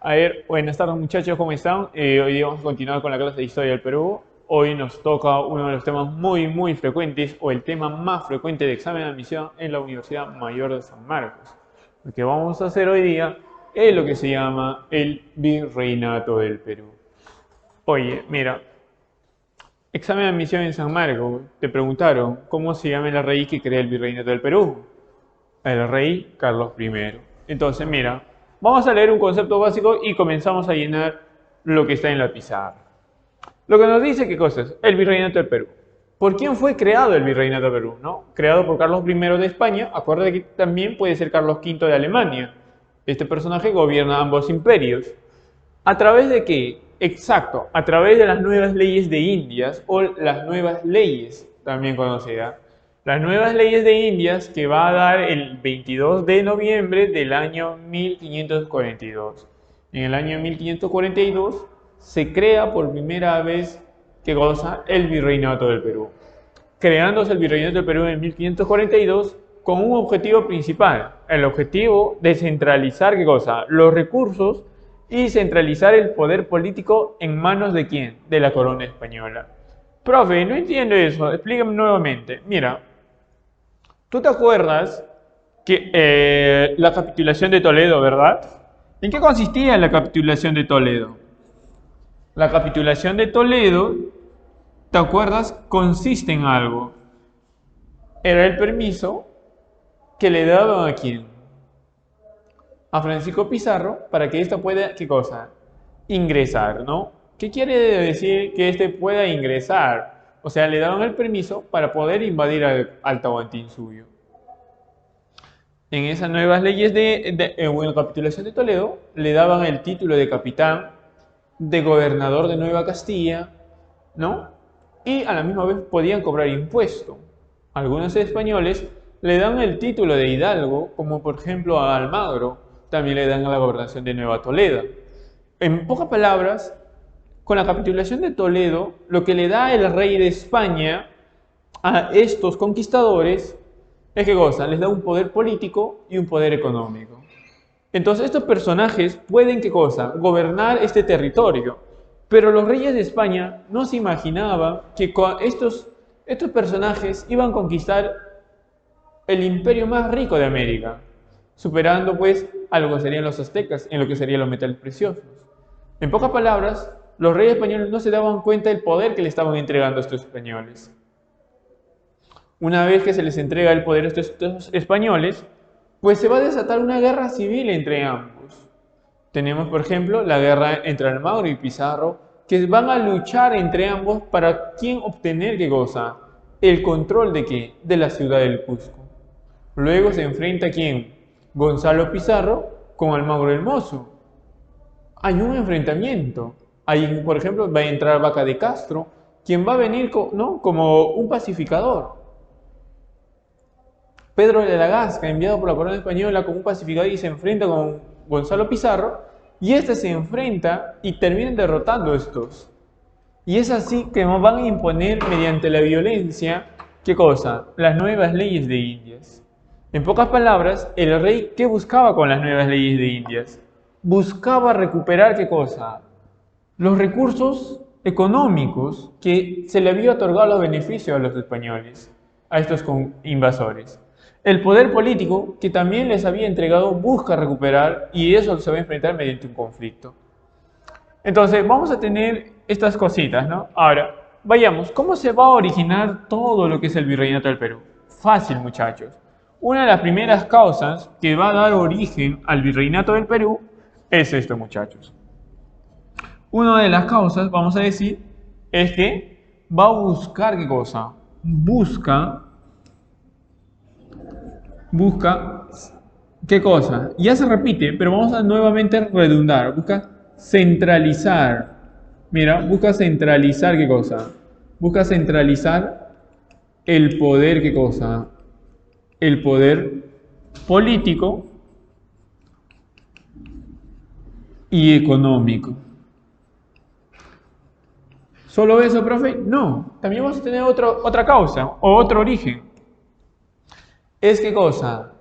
A ver, buenas tardes muchachos, ¿cómo están? Hoy día vamos a continuar con la clase de Historia del Perú. Hoy nos toca uno de los temas muy frecuentes, o el tema más frecuente de examen de admisión en la Universidad Mayor de San Marcos. Lo que vamos a hacer hoy día es lo que se llama el Virreinato del Perú. Oye, mira, examen de admisión en San Marcos, te preguntaron, ¿cómo se llama el rey que crea el Virreinato del Perú? El rey Carlos I. Entonces, mira, vamos a leer un concepto básico y comenzamos a llenar lo que está en la pizarra. Lo que nos dice, ¿qué cosa es? El Virreinato del Perú. ¿Por quién fue creado el Virreinato del Perú? ¿No? Creado por Carlos I de España. Acuérdate que también puede ser Carlos V de Alemania. Este personaje gobierna ambos imperios. ¿A través de qué? Exacto, a través de las nuevas leyes de Indias o las nuevas leyes, también conocidas. Las nuevas leyes de Indias que va a dar el 22 de noviembre del año 1542. En el año 1542 se crea por primera vez, ¿qué cosa? El Virreinato del Perú. Creándose el Virreinato del Perú en 1542 con un objetivo principal. El objetivo de centralizar, ¿qué cosa? Los recursos y centralizar el poder político en manos de ¿quién? De la corona española. Profe, no entiendo eso, explícame nuevamente. Mira, ¿tú te acuerdas que la capitulación de Toledo, verdad? ¿En qué consistía la capitulación de Toledo? La capitulación de Toledo, ¿te acuerdas? Consiste en algo. Era el permiso que le daban a quién? A Francisco Pizarro para que ésta pueda, ¿qué cosa? Ingresar, ¿no? ¿Qué quiere decir que éste pueda ingresar? O sea, le daban el permiso para poder invadir al Tahuantinsuyo. En esas nuevas leyes la capitulación de Toledo, le daban el título de capitán, de gobernador de Nueva Castilla, ¿no? Y a la misma vez podían cobrar impuesto. Algunos españoles le dan el título de hidalgo, como por ejemplo a Almagro, también le dan a la gobernación de Nueva Toledo. En pocas palabras, con la capitulación de Toledo, lo que le da el rey de España a estos conquistadores es que goza, les da un poder político y un poder económico. Entonces estos personajes pueden, ¿qué cosa? Gobernar este territorio. Pero los reyes de España no se imaginaban que estos personajes iban a conquistar el imperio más rico de América, superando pues a lo que serían los aztecas en lo que serían los metales preciosos. En pocas palabras, los reyes españoles no se daban cuenta del poder que le estaban entregando a estos españoles. Una vez que se les entrega el poder a estos españoles, pues se va a desatar una guerra civil entre ambos. Tenemos, por ejemplo, la guerra entre Almagro y Pizarro, que van a luchar entre ambos para quién obtener qué cosa, el control de qué, de la ciudad del Cusco. Luego se enfrenta quién, Gonzalo Pizarro con Almagro el Mozo. Hay un enfrentamiento. Ahí, por ejemplo, va a entrar Vaca de Castro, quien va a venir ¿no? como un pacificador. Pedro de la Gasca, enviado por la corona española como un pacificador y se enfrenta con Gonzalo Pizarro, y este se enfrenta y terminan derrotando a estos. Y es así que nos van a imponer mediante la violencia, ¿qué cosa? Las nuevas leyes de Indias. En pocas palabras, el rey, ¿qué buscaba con las nuevas leyes de Indias? Buscaba recuperar, ¿qué cosa? Los recursos económicos que se le había otorgado los beneficios a los españoles, a estos invasores. El poder político que también les había entregado busca recuperar y eso se va a enfrentar mediante un conflicto. Entonces vamos a tener estas cositas, ¿no? Ahora, vayamos, ¿cómo se va a originar todo lo que es el Virreinato del Perú? Fácil, muchachos. Una de las primeras causas que va a dar origen al Virreinato del Perú es esto, muchachos. Una de las causas, vamos a decir, es que va a buscar, ¿qué cosa? Busca, ¿qué cosa? Ya se repite, pero vamos a nuevamente redundar. Busca centralizar. Mira, busca centralizar, ¿qué cosa? Busca centralizar el poder, ¿qué cosa? El poder político y económico. ¿Solo eso, profe? No, también vamos a tener otra causa o otro origen. ¿Es qué cosa?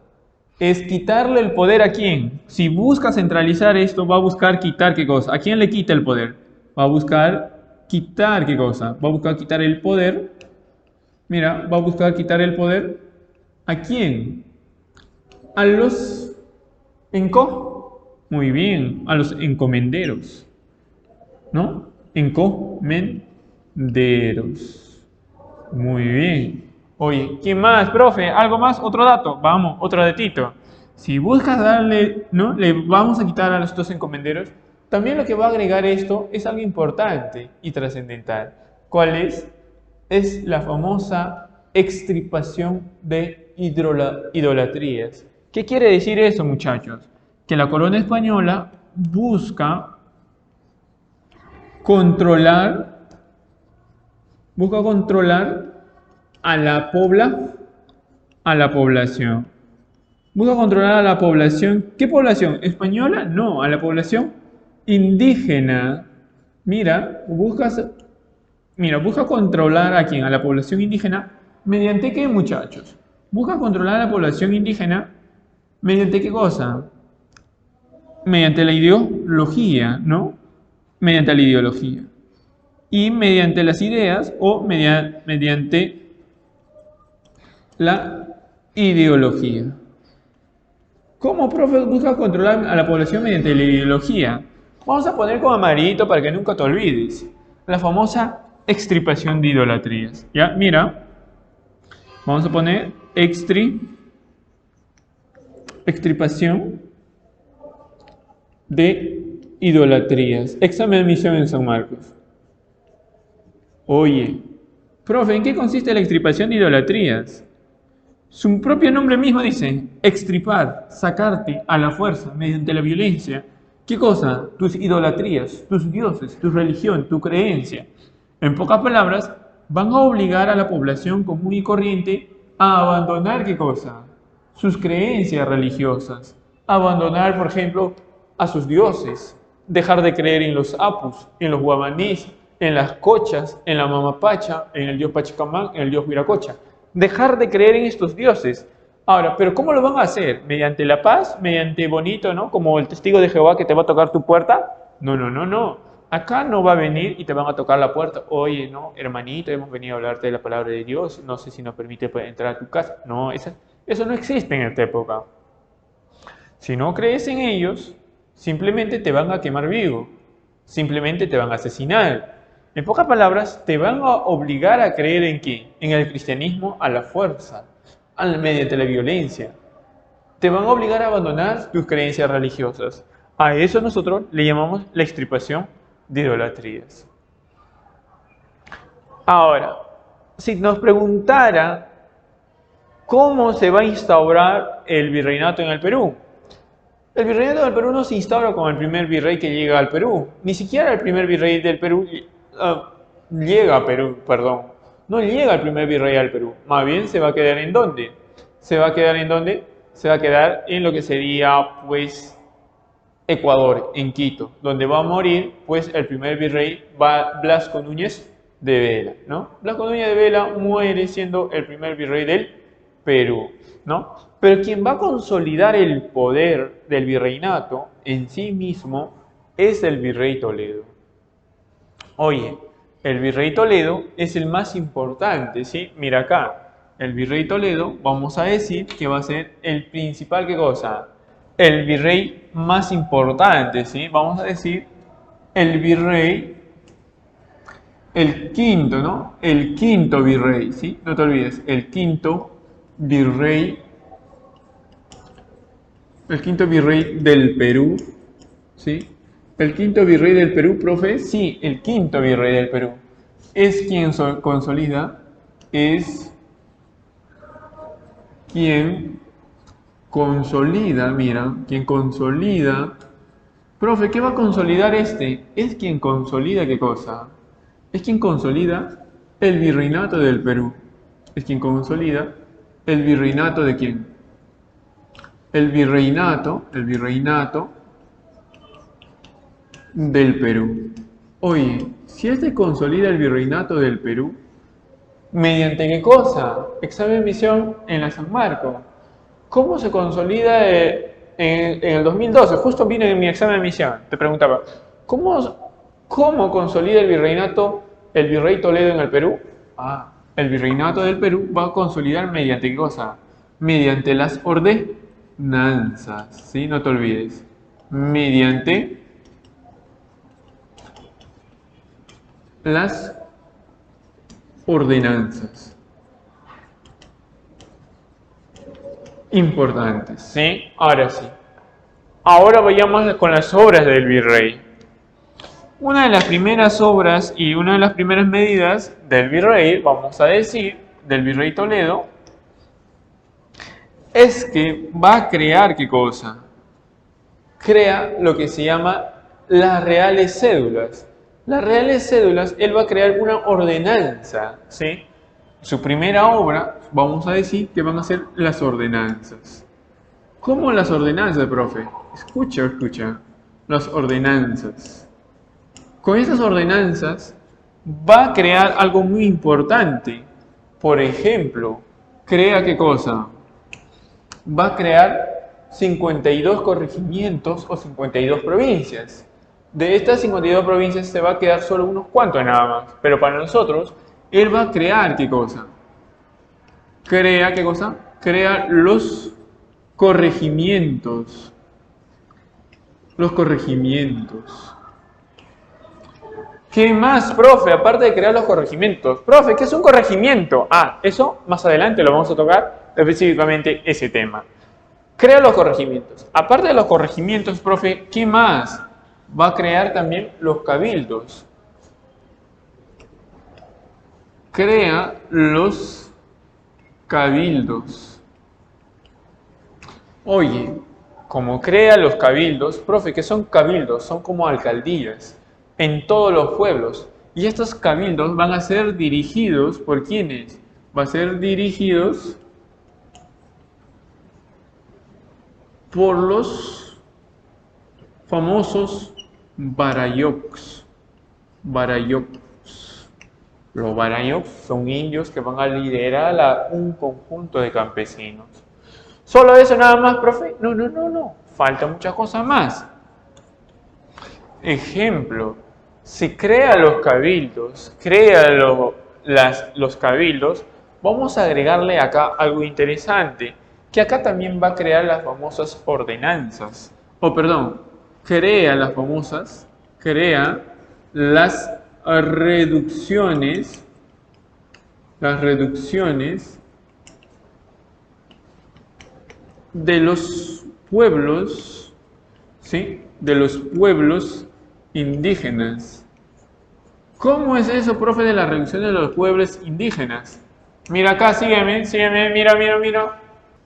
es quitarle el poder a quién. Si busca centralizar esto, va a buscar quitar qué cosa. ¿A quién le quita el poder? Va a buscar quitar qué cosa. Va a buscar quitar el poder. Mira, va a buscar quitar el poder. ¿A quién? A los muy bien, a los encomenderos, ¿no? Encomenderos. Muy bien. Oye, ¿quién más, profe? ¿Algo más? ¿Otro dato? Vamos, otro datito. Si buscas darle, ¿no? Le vamos a quitar a los dos encomenderos. También lo que va a agregar esto es algo importante y trascendental. ¿Cuál es? Es la famosa extirpación de idolatrías. ¿Qué quiere decir eso, muchachos? Que la corona española busca controlar, a la población. Busca controlar a la población. ¿Qué población? ¿Española? No, a la población indígena. Mira, busca controlar a quién, a la población indígena. ¿Mediante qué, muchachos? Busca controlar a la población indígena. ¿Mediante qué cosa? Mediante la ideología, ¿no? Mediante la ideología. Y mediante las ideas o mediante la ideología. ¿Cómo, profe, busca controlar a la población mediante la ideología? Vamos a poner como amarillito para que nunca te olvides. La famosa extirpación de idolatrías. ¿Ya? Mira. Vamos a poner extirpación de idolatrías. Examen de admisión en San Marcos. Oye, profe, ¿en qué consiste la extirpación de idolatrías? Su propio nombre mismo dice, extirpar, sacarte a la fuerza mediante la violencia. ¿Qué cosa? Tus idolatrías, tus dioses, tu religión, tu creencia. En pocas palabras, van a obligar a la población común y corriente a abandonar ¿qué cosa? Sus creencias religiosas. Abandonar, por ejemplo, a sus dioses. Dejar de creer en los apus, en los guamanís, en las cochas, en la mamapacha, en el dios Pachacamán, en el dios Viracocha. Dejar de creer en estos dioses. Ahora, ¿pero cómo lo van a hacer? ¿Mediante la paz? ¿Mediante bonito, no? Como el testigo de Jehová que te va a tocar tu puerta. No. Acá no va a venir y te van a tocar la puerta. Oye, no, hermanito, hemos venido a hablarte de la palabra de Dios. No sé si nos permite entrar a tu casa. No, eso no existe en esta época. Si no crees en ellos, simplemente te van a quemar vivo. Simplemente te van a asesinar. En pocas palabras, te van a obligar a creer en ¿qué? En el cristianismo a la fuerza, mediante la violencia. Te van a obligar a abandonar tus creencias religiosas. A eso nosotros le llamamos la extirpación de idolatrías. Ahora, si nos preguntara cómo se va a instaurar el virreinato en el Perú. El virreinato del Perú no se instaura con el primer virrey que llega al Perú. Ni siquiera el primer virrey del Perú llega a Perú, perdón. No llega el primer virrey al Perú. Más bien se va a quedar ¿en dónde? ¿Se va a quedar en dónde? Se va a quedar en lo que sería, pues, Ecuador, en Quito, donde va a morir, pues, el primer virrey Blasco Núñez de Vela, ¿no? Blasco Núñez de Vela muere siendo el primer virrey del Perú, ¿no? Pero quien va a consolidar el poder del virreinato en sí mismo es el virrey Toledo. Oye, el virrey Toledo es el más importante, ¿sí? Mira acá, el virrey Toledo, vamos a decir que va a ser el principal, ¿qué cosa? El virrey más importante, ¿sí? Vamos a decir el virrey, el quinto, ¿no? El quinto virrey, ¿sí? No te olvides, el quinto virrey del Perú, ¿sí? El quinto virrey del Perú, profe, sí, el quinto virrey del Perú. Es quien consolida, mira, quien consolida. Profe, ¿qué va a consolidar este? Es quien consolida, ¿qué cosa? Es quien consolida el virreinato del Perú. Es quien consolida el virreinato de quién? El virreinato del Perú. Oye, si este consolida el virreinato del Perú, ¿mediante qué cosa? Examen de admisión en la San Marcos. ¿Cómo se consolida en el 2012? Justo vine en mi examen de admisión. Te preguntaba, ¿cómo consolida el virreinato el virrey Toledo en el Perú? El virreinato del Perú va a consolidar mediante ¿qué cosa? Mediante las ordenanzas, ¿sí? No te olvides. Mediante las ordenanzas. Importantes, ¿sí? Ahora sí. Ahora vayamos con las obras del virrey. Una de las primeras obras y una de las primeras medidas del virrey, vamos a decir, del virrey Toledo, es que va a crear ¿qué cosa? Crea lo que se llama las reales cédulas. Las reales cédulas, él va a crear una ordenanza, ¿sí? Su primera obra, vamos a decir que van a ser las ordenanzas. ¿Cómo las ordenanzas, profe? Escucha. Las ordenanzas. Con estas ordenanzas va a crear algo muy importante. Por ejemplo, crea ¿qué cosa? Va a crear 52 corregimientos o 52 provincias. De estas 52 provincias se va a quedar solo unos cuantos nada más. Pero para nosotros, él va a crear ¿qué cosa? Crea ¿qué cosa? Crea los corregimientos. Los corregimientos. ¿Qué más, profe? Aparte de crear los corregimientos. Profe, ¿qué es un corregimiento? Eso más adelante lo vamos a tocar específicamente ese tema. Crea los corregimientos. Aparte de los corregimientos, profe, ¿qué más? Va a crear también los cabildos. Crea los cabildos. Oye, como crea los cabildos, profe, ¿qué son cabildos? Son como alcaldías en todos los pueblos. Y estos cabildos van a ser dirigidos ¿por quiénes? Va a ser dirigidos por los famosos barayocs. Los barayocs son indios que van a liderar a un conjunto de campesinos. ¿Solo eso nada más, profe? No. Falta muchas cosas más. Ejemplo, si crea los cabildos, los cabildos, vamos a agregarle acá algo interesante, que acá también va a crear las famosas ordenanzas. Crea las reducciones de los pueblos, ¿sí? De los pueblos indígenas. ¿Cómo es eso, profe, de la reducción de los pueblos indígenas? Mira acá, sígueme, mira.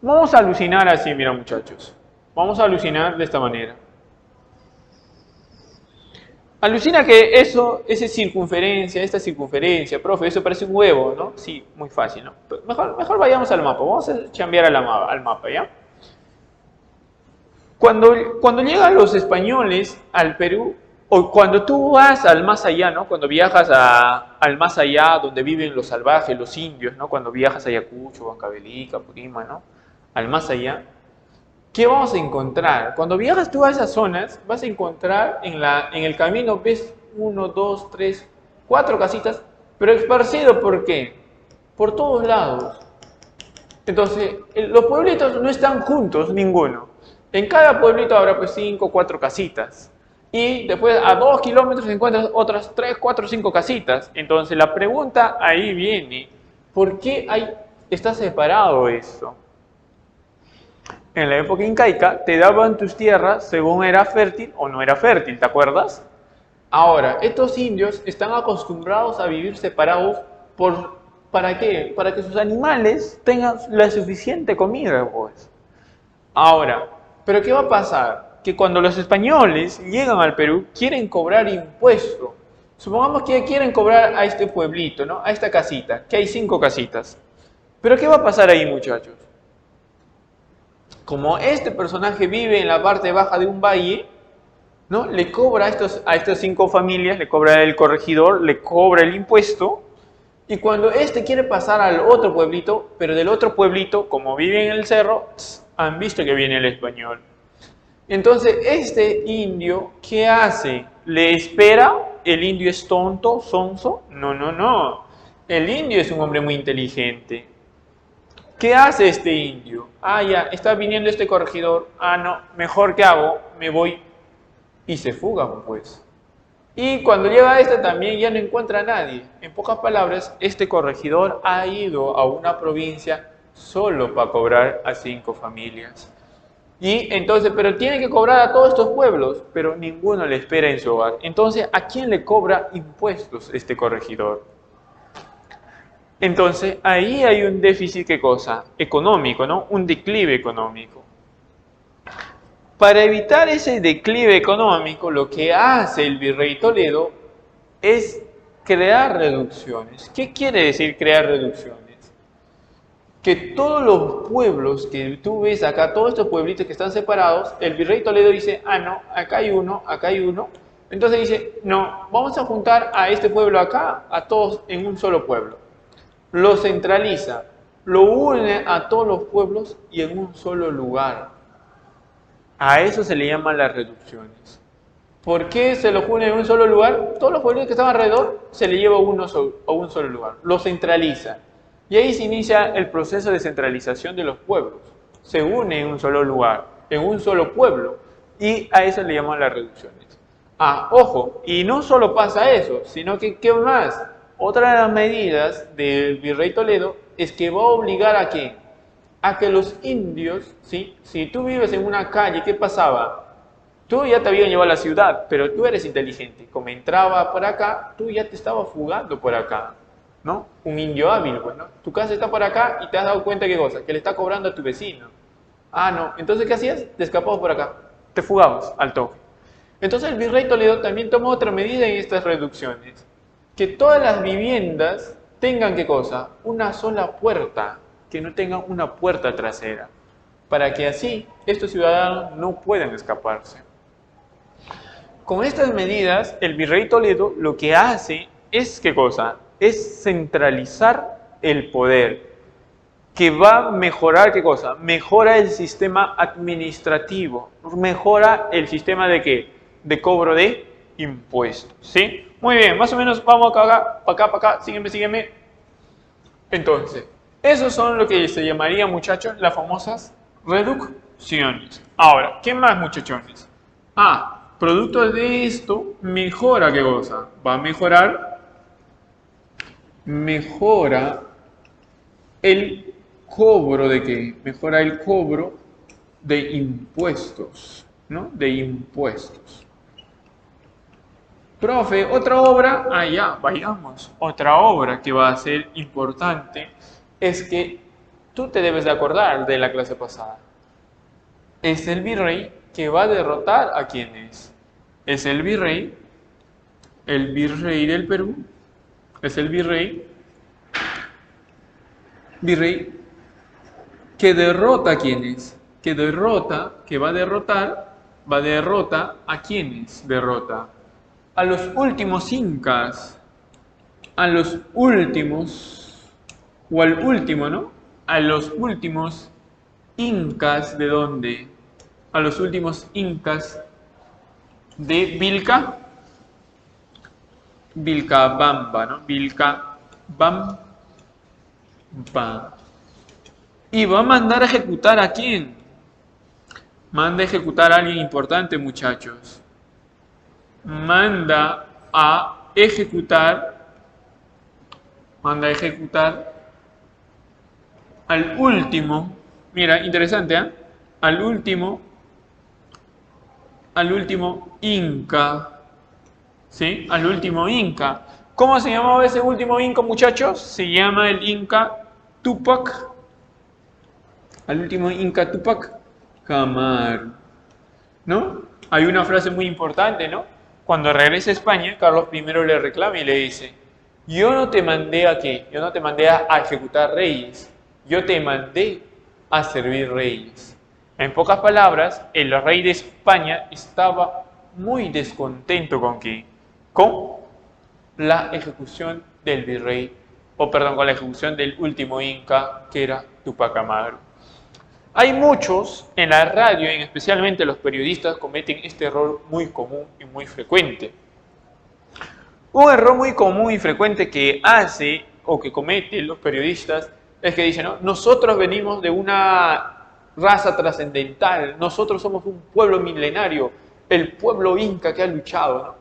Vamos a alucinar así, mira muchachos. Vamos a alucinar de esta manera. Alucina que esa circunferencia, profe, eso parece un huevo, ¿no? Sí, muy fácil, ¿no? Mejor vayamos al mapa, vamos a chambear al mapa, ¿ya? Cuando llegan los españoles al Perú, o cuando tú vas al más allá, ¿no? Cuando viajas al más allá, donde viven los salvajes, los indios, ¿no? Cuando viajas a Ayacucho, Huancavelica, Purima, ¿no? Al más allá, ¿qué vamos a encontrar? Cuando viajas tú a esas zonas, vas a encontrar en el camino, ves 1, 2, 3, 4 casitas, pero esparcido, ¿por qué? Por todos lados. Entonces, los pueblitos no están juntos, ninguno. En cada pueblito habrá pues 5 o 4 casitas. Y después a 2 kilómetros encuentras otras 3, 4, 5 casitas. Entonces la pregunta ahí viene, ¿por qué está separado esto? En la época incaica te daban tus tierras según era fértil o no era fértil, ¿te acuerdas? Ahora, estos indios están acostumbrados a vivir separados ¿para qué? Para que sus animales tengan la suficiente comida, pues. Ahora, ¿pero qué va a pasar? Que cuando los españoles llegan al Perú, quieren cobrar impuesto. Supongamos que quieren cobrar a este pueblito, ¿no? A esta casita, que hay 5 casitas. ¿Pero qué va a pasar ahí, muchachos? Como este personaje vive en la parte baja de un valle, ¿no? Le cobra a estas 5 familias, le cobra el corregidor, le cobra el impuesto. Y cuando este quiere pasar al otro pueblito, pero del otro pueblito, como vive en el cerro, han visto que viene el español. Entonces, este indio, ¿qué hace? ¿Le espera? ¿El indio es tonto, sonso? No, no, no. El indio es un hombre muy inteligente. ¿Qué hace este indio? Ah, ya, está viniendo este corregidor. Ah, no, mejor que hago, me voy y se fuga, pues. Y cuando llega a este también ya no encuentra a nadie. En pocas palabras, este corregidor ha ido a una provincia solo para cobrar a 5 familias. Y entonces, pero tiene que cobrar a todos estos pueblos, pero ninguno le espera en su hogar. Entonces, ¿a quién le cobra impuestos este corregidor? Entonces, ahí hay un déficit, ¿qué cosa? Económico, ¿no? Un declive económico. Para evitar ese declive económico, lo que hace el virrey Toledo es crear reducciones. ¿Qué quiere decir crear reducciones? Que todos los pueblos que tú ves acá, todos estos pueblitos que están separados, el virrey Toledo dice, ah, no, acá hay uno, acá hay uno. Entonces dice, no, vamos a juntar a este pueblo acá, a todos en un solo pueblo. Lo centraliza, lo une a todos los pueblos y en un solo lugar. A eso se le llaman las reducciones. ¿Por qué se los une en un solo lugar? Todos los pueblos que están alrededor se le lleva a un solo lugar, lo centraliza. Y ahí se inicia el proceso de centralización de los pueblos. Se une en un solo lugar, en un solo pueblo, y a eso le llaman las reducciones. Ah, ojo, y no solo pasa eso, sino que, ¿qué más? Otra de las medidas del virrey Toledo es que va a obligar a ¿qué? A que los indios, ¿sí? Si tú vives en una calle, ¿qué pasaba? Tú ya te habían llevado a la ciudad, pero tú eres inteligente. Como entraba por acá, tú ya te estabas fugando por acá, ¿no? Un indio hábil, pues, ¿no? Tu casa está por acá y te has dado cuenta, ¿qué cosa? Que le está cobrando a tu vecino. Ah, no. Entonces, ¿qué hacías? Te escapabas por acá. Te fugabas al toque. Entonces, el virrey Toledo también tomó otra medida en estas reducciones. Que todas las viviendas tengan, ¿qué cosa? Una sola puerta, que no tengan una puerta trasera, para que así estos ciudadanos no puedan escaparse. Con estas medidas, el virrey Toledo lo que hace es, ¿qué cosa? Es centralizar el poder, que va a mejorar, ¿qué cosa? Mejora el sistema administrativo, mejora el sistema de ¿qué? De cobro de impuestos, ¿sí? Muy bien, más o menos vamos acá, para acá, sígueme. Entonces, esos son lo que se llamaría, muchachos, las famosas reducciones. Ahora, ¿qué más, muchachones? Ah, producto de esto, mejora, ¿qué cosa? Va a mejora el cobro de ¿qué? Mejora el cobro de impuestos, ¿no? De impuestos. Profe, otra obra, ya, vayamos. Otra obra que va a ser importante es que tú te debes de acordar de la clase pasada. Es el virrey que va a derrotar a quién es. Es el virrey del Perú, es el virrey que derrota a quién es, que va a derrota a quiénes derrota. A los últimos incas, a los últimos, o al último, ¿no? A los últimos incas, ¿de dónde? A los últimos incas de Vilcabamba, ¿no? Vilcabamba. Y va a mandar a ejecutar ¿a quién? Manda a ejecutar a alguien importante, muchachos. Manda a ejecutar al último, mira, interesante, ¿eh? Al último inca, ¿sí? Al último inca. ¿Cómo se llamaba ese último inca, muchachos? Se llama el inca Túpac. Al último inca Túpac Amaru, ¿no? Hay una frase muy importante, ¿no? Cuando regresa a España, Carlos I le reclama y le dice, yo no te mandé a qué, yo no te mandé a ejecutar reyes, yo te mandé a servir reyes. En pocas palabras, el rey de España estaba muy descontento con ¿qué? Con la ejecución del virrey, con la ejecución del último inca, que era Túpac Amaru. Hay muchos en la radio, y especialmente los periodistas, cometen este error muy común y muy frecuente. Un error muy común y frecuente que hace o que cometen los periodistas es que dicen, ¿no? Nosotros venimos de una raza trascendental, nosotros somos un pueblo milenario, el pueblo inca que ha luchado, ¿no?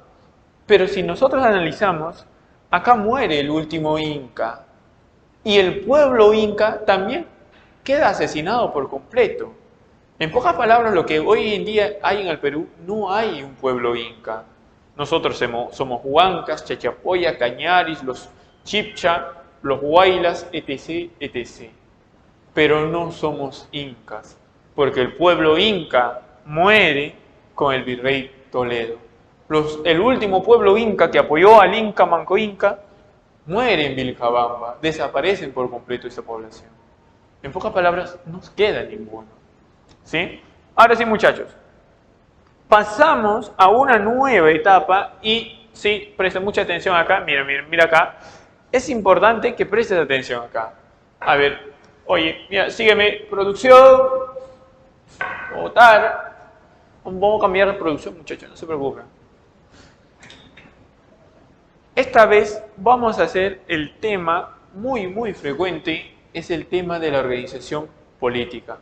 Pero si nosotros analizamos, acá muere el último inca y el pueblo inca también queda asesinado por completo. En pocas palabras, lo que hoy en día hay en el Perú, no hay un pueblo inca. Nosotros somos huancas, chachapoya, cañaris, los chipcha, los huaylas, etc., etc. Pero no somos incas, porque el pueblo inca muere con el virrey Toledo. El último pueblo inca que apoyó al Inca Manco Inca muere en Vilcabamba, desaparecen por completo esa población. En pocas palabras, no queda ninguno. ¿Sí? Ahora sí, muchachos. Pasamos a una nueva etapa y, sí, presten mucha atención acá. Mira acá. Es importante que prestes atención acá. A ver, oye, mira, sígueme. Producción. Votar. Vamos a cambiar de producción, muchachos, no se preocupen. Esta vez vamos a hacer el tema muy frecuente, es el tema de la organización política.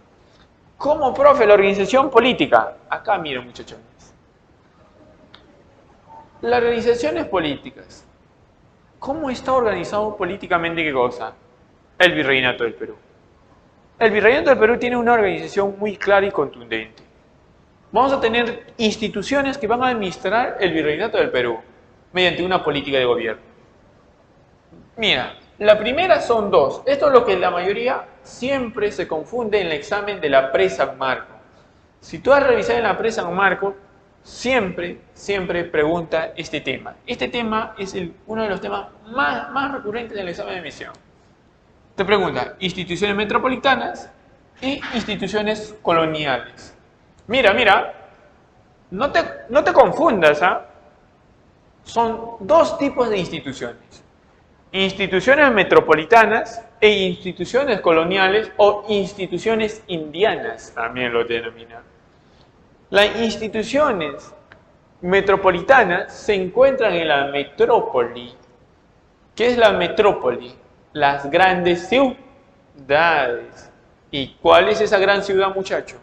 ¿Cómo, profe, la organización política? Acá miren, muchachones. Las organizaciones políticas. ¿Cómo está organizado políticamente qué cosa? El Virreinato del Perú. El Virreinato del Perú tiene una organización muy clara y contundente. Vamos a tener instituciones que van a administrar el Virreinato del Perú mediante una política de gobierno. Mira, la primera son dos. Esto es lo que la mayoría siempre se confunde en el examen de la Pre-San Marco. Si tú has revisado en la Pre-San Marco, siempre pregunta este tema. Este tema es uno de los temas más recurrentes del examen de admisión. Te pregunta instituciones metropolitanas y instituciones coloniales. Mira, no te confundas, ¿ah? Son dos tipos de instituciones. Instituciones metropolitanas e instituciones coloniales o instituciones indianas, también lo denominan. Las instituciones metropolitanas se encuentran en la metrópoli. ¿Qué es la metrópoli? Las grandes ciudades. ¿Y cuál es esa gran ciudad, muchacho?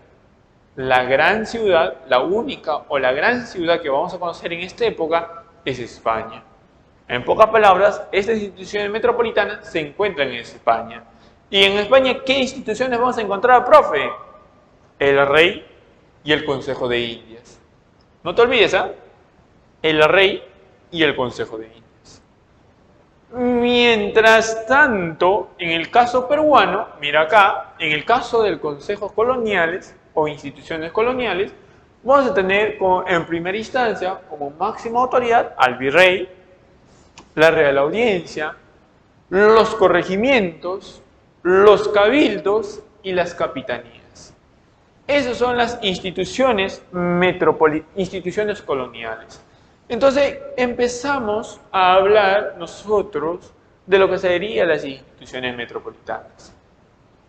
La gran ciudad, la única o la gran ciudad que vamos a conocer en esta época es España. En pocas palabras, estas instituciones metropolitanas se encuentran en España. ¿Y en España qué instituciones vamos a encontrar, profe? El rey y el Consejo de Indias. No te olvides, ¿ah? El rey y el Consejo de Indias. Mientras tanto, en el caso peruano, mira acá, en el caso del Consejo Coloniales o instituciones coloniales, vamos a tener en primera instancia como máxima autoridad al virrey, la Real Audiencia, los corregimientos, los cabildos y las capitanías. Esas son las instituciones instituciones coloniales. Entonces empezamos a hablar nosotros de lo que serían las instituciones metropolitanas.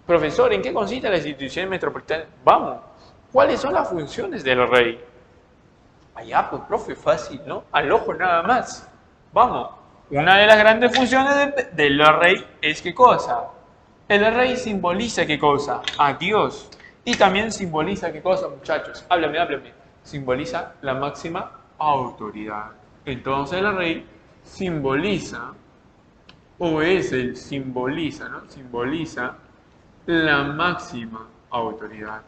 Profesor, ¿en qué consisten las instituciones metropolitanas? Vamos, ¿cuáles son las funciones del rey? Allá, pues, profe, fácil, ¿no? Al ojo nada más. Vamos, una de las grandes funciones del rey es ¿qué cosa? El rey simboliza ¿qué cosa? A Dios. Y también simboliza ¿qué cosa, muchachos? Háblame. Simboliza la máxima autoridad. Entonces el rey simboliza, simboliza, ¿no? Simboliza la máxima autoridad.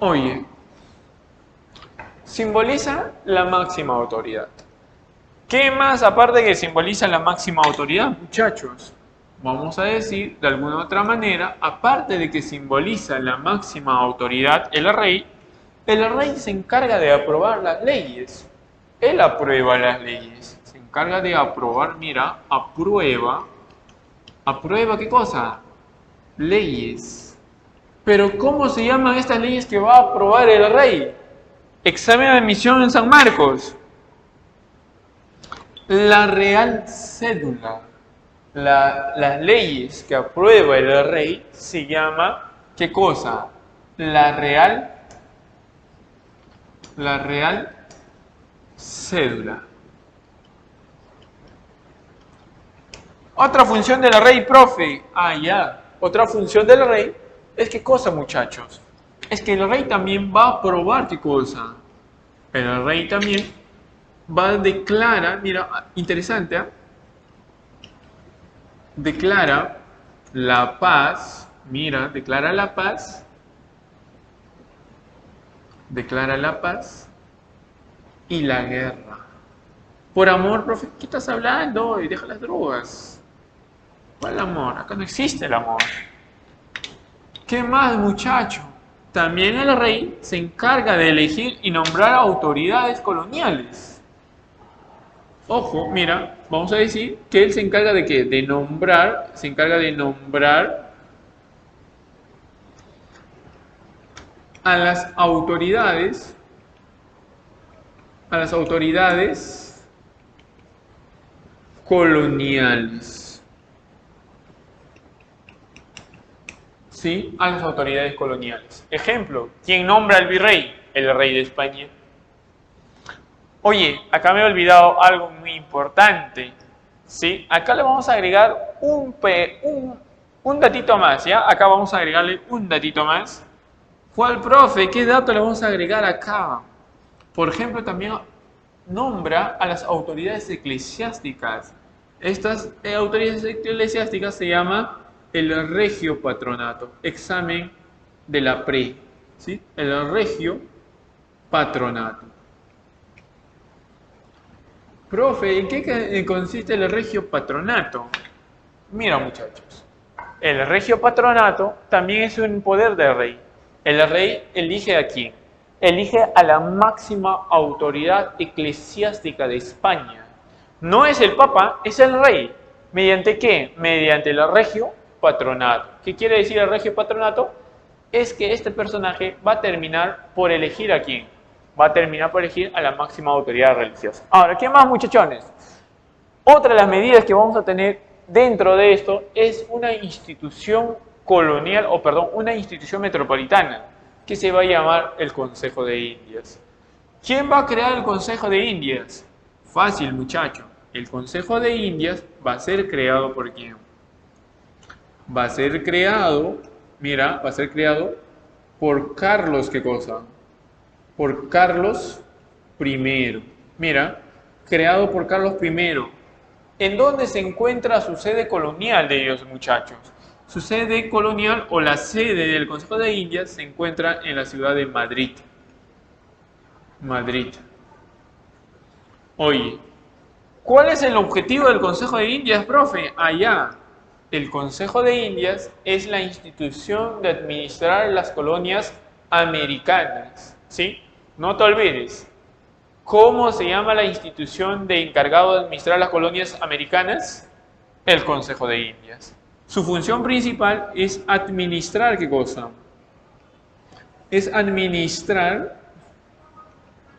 Oye, simboliza la máxima autoridad. ¿Qué más aparte que simboliza la máxima autoridad, muchachos? Vamos a decir de alguna otra manera, aparte de que simboliza la máxima autoridad, el rey se encarga de aprobar las leyes. Él aprueba las leyes. Se encarga de aprobar, mira, aprueba. ¿Aprueba qué cosa? Leyes. Pero ¿cómo se llaman estas leyes que va a aprobar el rey? Examen de admisión en San Marcos. La Real Cédula. Las leyes que aprueba el rey se llama, ¿qué cosa? La Real Cédula. Otra función del rey, profe. Ah, ya. Otra función del rey es qué cosa, muchachos. Es que el rey también va a aprobar qué cosa. El rey también va a declarar, mira, interesante, ¿eh? Declara la paz, mira, declara la paz y la guerra. Por amor, profe, ¿qué estás hablando? Y deja las drogas. ¿Cuál amor? Acá no existe el amor. ¿Qué más, muchacho? También el rey se encarga de elegir y nombrar autoridades coloniales. Ojo, mira, vamos a decir que él se encarga de qué? De nombrar, se encarga de nombrar a las autoridades coloniales. ¿Sí? A las autoridades coloniales. Ejemplo, ¿quién nombra al virrey? El rey de España. Oye, acá me he olvidado algo muy importante. ¿Sí? Acá le vamos a agregar un datito más, ¿ya? Acá vamos a agregarle un datito más. ¿Cuál, profe? ¿Qué dato le vamos a agregar acá? Por ejemplo, también nombra a las autoridades eclesiásticas. Estas autoridades eclesiásticas se llama el regio patronato. Examen de la pre. ¿Sí? El regio patronato. Profe, ¿en qué consiste el regio patronato? Mira, muchachos. El regio patronato también es un poder del rey. El rey elige a quién? Elige a la máxima autoridad eclesiástica de España. No es el Papa, es el rey. ¿Mediante qué? Mediante el regio patronato. ¿Qué quiere decir el regio patronato? Es que este personaje va a terminar por elegir a quién. Va a terminar por elegir a la máxima autoridad religiosa. Ahora, ¿qué más, muchachones? Otra de las medidas que vamos a tener dentro de esto es una institución colonial, una institución metropolitana, que se va a llamar el Consejo de Indias. ¿Quién va a crear el Consejo de Indias? Fácil, muchacho. El Consejo de Indias va a ser creado por quién. Va a ser creado, mira, va a ser creado por Carlos, ¿qué cosa? Por Carlos I. Mira, creado por Carlos I. ¿En dónde se encuentra su sede colonial de ellos, muchachos? Su sede colonial o la sede del Consejo de Indias se encuentra en la ciudad de Madrid. Madrid. Oye, ¿cuál es el objetivo del Consejo de Indias, profe? Allá. El Consejo de Indias es la institución de administrar las colonias americanas. ¿Sí? No te olvides. ¿Cómo se llama la institución de encargado de administrar las colonias americanas? El Consejo de Indias. Su función principal es administrar, ¿qué cosa? Es administrar,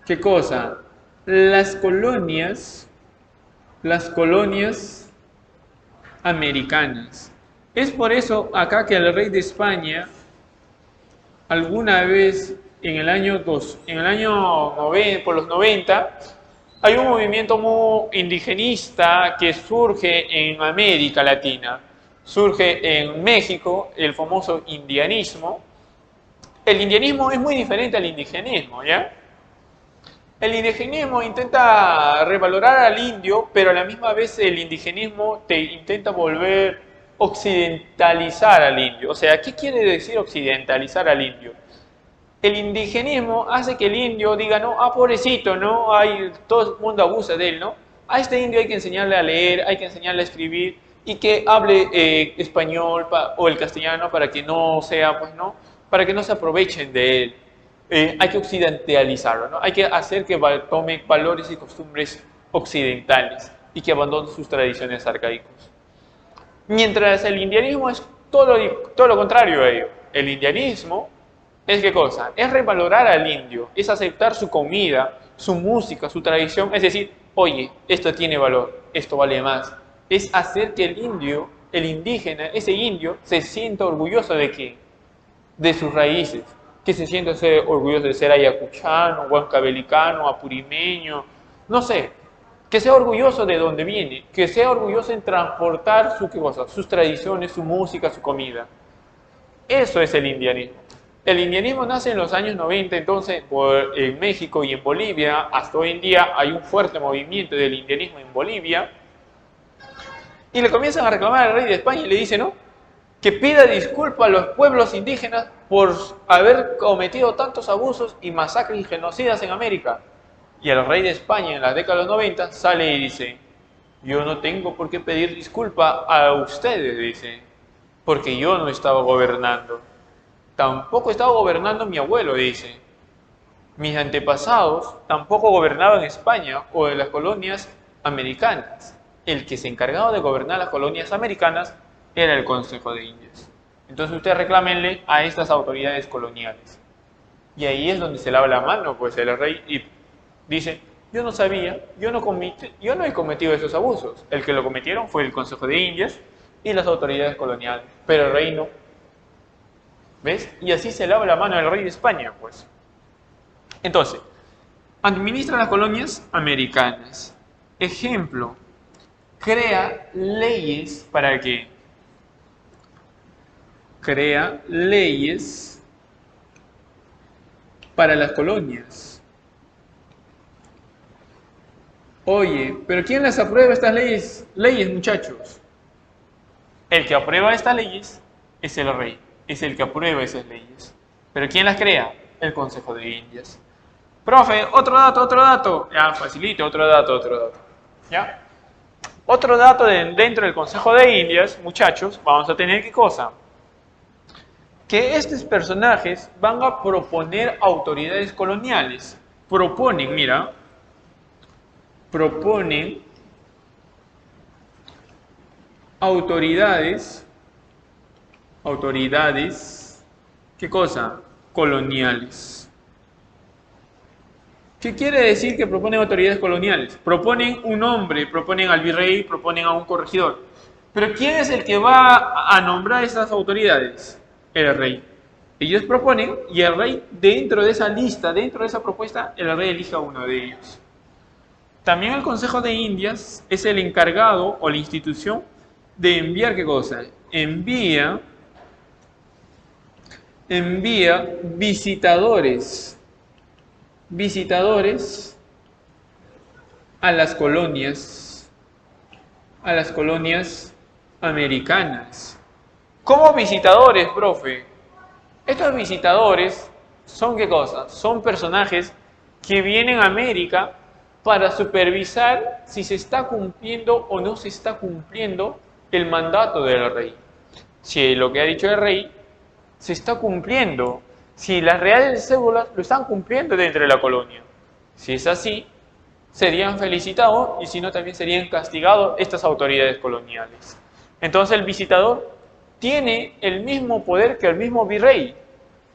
¿qué cosa? Las colonias americanas. Es por eso acá que el rey de España alguna vez en el año por los 90 hay un movimiento muy indigenista que surge en América Latina. Surge en México el famoso indianismo. El indianismo es muy diferente al indigenismo, ¿ya? El indigenismo intenta revalorar al indio, pero a la misma vez el indigenismo te intenta volver occidentalizar al indio. O sea, ¿qué quiere decir occidentalizar al indio? El indigenismo hace que el indio diga, no, pobrecito, ¿no? Todo el mundo abusa de él, ¿no? A este indio hay que enseñarle a leer, hay que enseñarle a escribir y que hable español o el castellano para que no sea, pues, ¿no? Para que no se aprovechen de él. Hay que occidentalizarlo, ¿no? Hay que hacer que tome valores y costumbres occidentales y que abandone sus tradiciones arcaicas. Mientras el indianismo es todo lo contrario a ello. El indianismo es ¿qué cosa? Es revalorar al indio, es aceptar su comida, su música, su tradición, es decir, oye, esto tiene valor, esto vale más. Es hacer que el indio, el indígena, ese indio, se sienta orgulloso de qué, de sus raíces, que se sienta orgulloso de ser ayacuchano, huancabelicano, apurimeño, no sé, que sea orgulloso de donde viene, que sea orgulloso en transportar ¿qué cosa? Sus tradiciones, su música, su comida. Eso es el indianismo. El indianismo nace en los años 90, entonces en México y en Bolivia, hasta hoy en día hay un fuerte movimiento del indianismo en Bolivia, y le comienzan a reclamar al rey de España y le dicen, ¿no?, que pida disculpas a los pueblos indígenas por haber cometido tantos abusos y masacres y genocidas en América. Y el rey de España en la década de los 90 sale y dice, yo no tengo por qué pedir disculpa a ustedes, dice, porque yo no estaba gobernando. Tampoco estaba gobernando mi abuelo, dice. Mis antepasados tampoco gobernaban España o en las colonias americanas. El que se encargaba de gobernar las colonias americanas era el Consejo de Indias. Entonces ustedes reclámenle a estas autoridades coloniales. Y ahí es donde se lava la mano, pues el rey y dice, yo no sabía, yo no he cometido esos abusos. El que lo cometieron fue el Consejo de Indias y las autoridades coloniales, pero el rey no. ¿Ves? Y así se lava la mano el rey de España, pues. Entonces, administra las colonias americanas. Ejemplo, crea leyes para qué. Crea leyes para las colonias. Oye, pero ¿quién las aprueba estas leyes, muchachos? El que aprueba estas leyes es el rey, es el que aprueba esas leyes. ¿Pero quién las crea? El Consejo de Indias. Profe, otro dato. Ya, facilito, otro dato. ¿Ya? Otro dato dentro del Consejo de Indias, muchachos, vamos a tener ¿qué cosa? Que estos personajes van a proponer autoridades coloniales. Proponen autoridades, ¿qué cosa? Coloniales. ¿Qué quiere decir que proponen autoridades coloniales? Proponen un hombre, proponen al virrey, proponen a un corregidor. Pero ¿quién es el que va a nombrar esas autoridades? El rey. Ellos proponen y el rey, dentro de esa lista, dentro de esa propuesta, el rey elige a uno de ellos. También el Consejo de Indias es el encargado o la institución de enviar ¿qué cosa? Envía visitadores a las colonias americanas. ¿Cómo visitadores, profe? Estos visitadores son ¿qué cosa? Son personajes que vienen a América para supervisar si se está cumpliendo o no se está cumpliendo el mandato del rey. Si lo que ha dicho el rey se está cumpliendo, si las reales cédulas lo están cumpliendo dentro de la colonia. Si es así, serían felicitados y si no también serían castigados estas autoridades coloniales. Entonces el visitador tiene el mismo poder que el mismo virrey.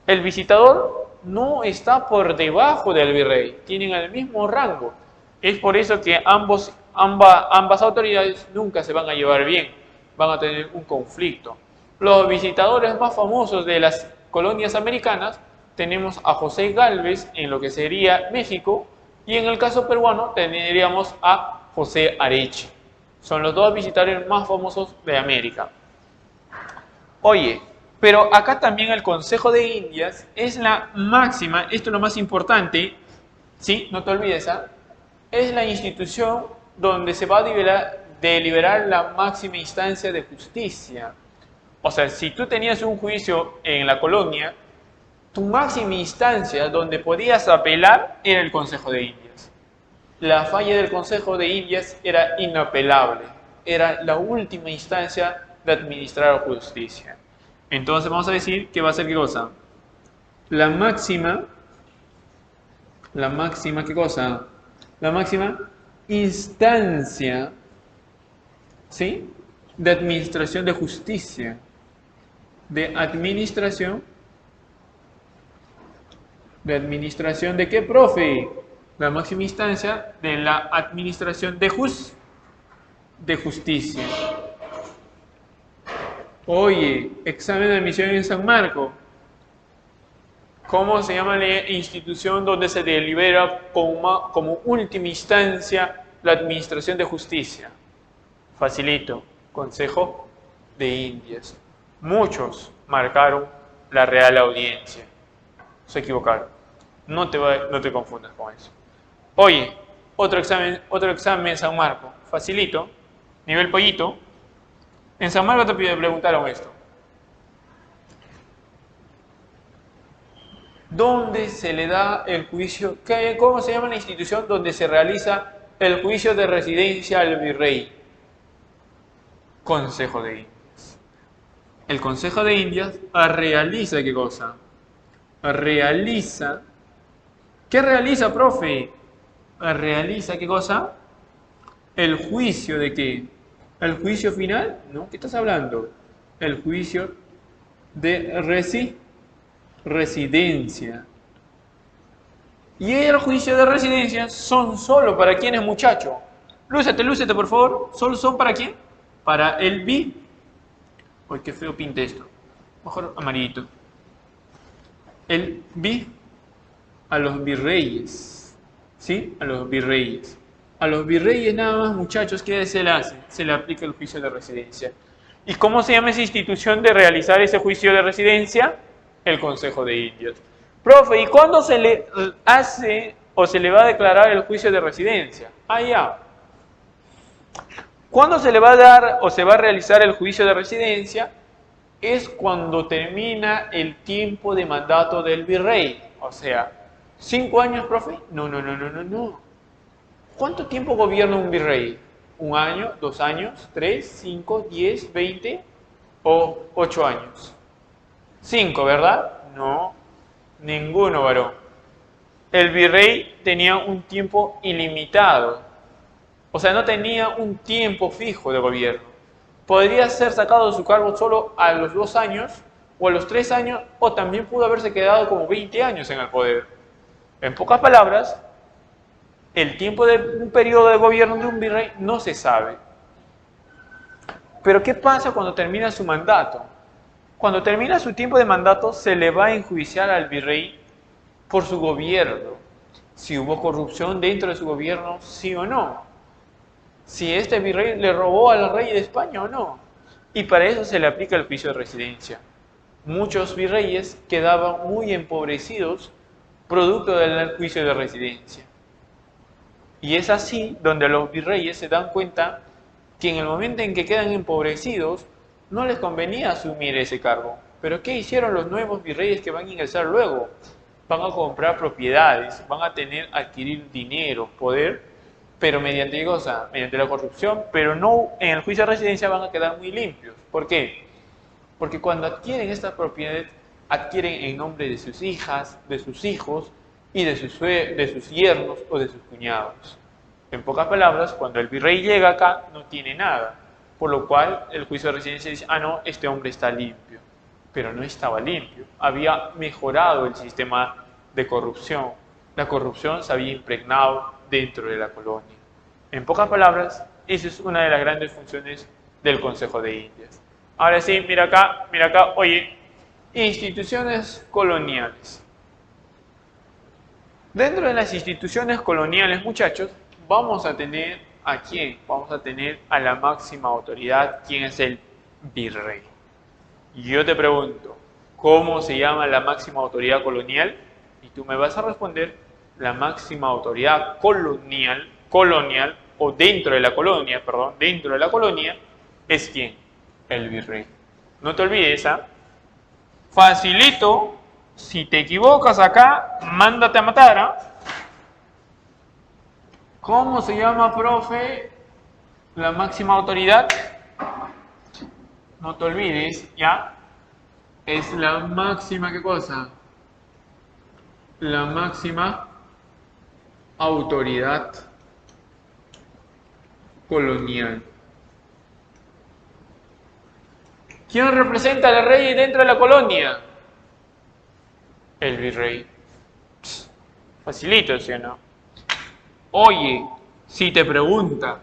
El visitador no está por debajo del virrey, tienen el mismo rango. Es por eso que ambas autoridades nunca se van a llevar bien, van a tener un conflicto. Los visitadores más famosos de las colonias americanas tenemos a José Gálvez en lo que sería México y en el caso peruano tendríamos a José Areche. Son los dos visitadores más famosos de América. Oye, pero acá también el Consejo de Indias es la máxima, esto es lo más importante, ¿sí? No te olvides, es la institución donde se va a deliberar la máxima instancia de justicia. O sea, si tú tenías un juicio en la colonia, tu máxima instancia donde podías apelar era el Consejo de Indias. La falla del Consejo de Indias era inapelable, era la última instancia de administrar justicia. Entonces vamos a decir que va a ser ¿qué cosa? La máxima, ¿qué cosa? La máxima instancia, ¿sí?, de administración de justicia. ¿De administración de qué, profe? La máxima instancia de la administración de justicia. Oye, examen de admisión en San Marcos. ¿Cómo se llama la institución donde se delibera como última instancia la administración de justicia? Facilito, Consejo de Indias. Muchos marcaron la Real Audiencia. Se equivocaron. No te confundas con eso. Oye, otro examen en San Marcos. Facilito, nivel pollito. En San Marcos te preguntaron esto. ¿Dónde se le da el juicio? ¿Cómo se llama la institución donde se realiza el juicio de residencia al virrey? Consejo de Indias. El Consejo de Indias realiza ¿qué cosa? ¿Qué realiza, profe? Realiza ¿qué cosa? El juicio de qué? ¿El juicio final? ¿No? ¿Qué estás hablando? El juicio de residencia. Y el juicio de residencia son solo para quienes, muchacho. Lúcete, por favor. ¿Solo son para quién? Para el vi. Uy, qué feo pinta esto. Mejor amarillito. El vi a los virreyes. ¿Sí? A los virreyes. A los virreyes nada más, muchachos, ¿qué se le hace? Se le aplica el juicio de residencia. ¿Y cómo se llama esa institución de realizar ese juicio de residencia? El Consejo de Indias. Profe, ¿y cuándo se le hace o se le va a declarar el juicio de residencia? Ah, ya. ¿Cuándo se le va a dar o se va a realizar el juicio de residencia? Es cuando termina el tiempo de mandato del virrey. O sea, 5 años, profe. No. ¿Cuánto tiempo gobierna un virrey? ¿1 año, 2 años, 3, 5, 10, 20 o 8 años? 5, ¿verdad? No, ninguno, varón. El virrey tenía un tiempo ilimitado. O sea, no tenía un tiempo fijo de gobierno. Podría ser sacado de su cargo solo a los 2 años o a los 3 años, o también pudo haberse quedado como 20 años en el poder. En pocas palabras, el tiempo de un periodo de gobierno de un virrey no se sabe. Pero ¿qué pasa cuando termina su mandato? Cuando termina su tiempo de mandato, se le va a enjuiciar al virrey por su gobierno. Si hubo corrupción dentro de su gobierno, sí o no. Si este virrey le robó al rey de España o no. Y para eso se le aplica el juicio de residencia. Muchos virreyes quedaban muy empobrecidos producto del juicio de residencia. Y es así donde los virreyes se dan cuenta que en el momento en que quedan empobrecidos, no les convenía asumir ese cargo. Pero ¿qué hicieron los nuevos virreyes que van a ingresar luego? Van a comprar propiedades, van a adquirir dinero, poder, pero mediante la corrupción, pero no en el juicio de residencia van a quedar muy limpios. ¿Por qué? Porque cuando adquieren esta propiedad, adquieren en nombre de sus hijas, de sus hijos y de sus yernos o de sus cuñados. En pocas palabras, cuando el virrey llega acá, no tiene nada. Por lo cual, el juicio de residencia dice, no, este hombre está limpio. Pero no estaba limpio. Había mejorado el sistema de corrupción. La corrupción se había impregnado dentro de la colonia. En pocas palabras, esa es una de las grandes funciones del Consejo de Indias. Ahora sí, mira acá, oye, instituciones coloniales. Dentro de las instituciones coloniales, muchachos, vamos a tener ¿a quién? Vamos a tener a la máxima autoridad, ¿quién es el virrey? Y yo te pregunto, ¿cómo se llama la máxima autoridad colonial? Y tú me vas a responder, la máxima autoridad colonial, o dentro de la colonia, ¿es quién? El virrey. No te olvides, ¿ah? Facilito, si te equivocas acá, mándate a matar, ¿ah? ¿Cómo se llama, profe, la máxima autoridad? No te olvides, ¿ya? Es la máxima, ¿qué cosa? La máxima autoridad colonial. ¿Quién representa al rey dentro de la colonia? El virrey. Facilito, ¿sí o no? Oye, si te pregunta,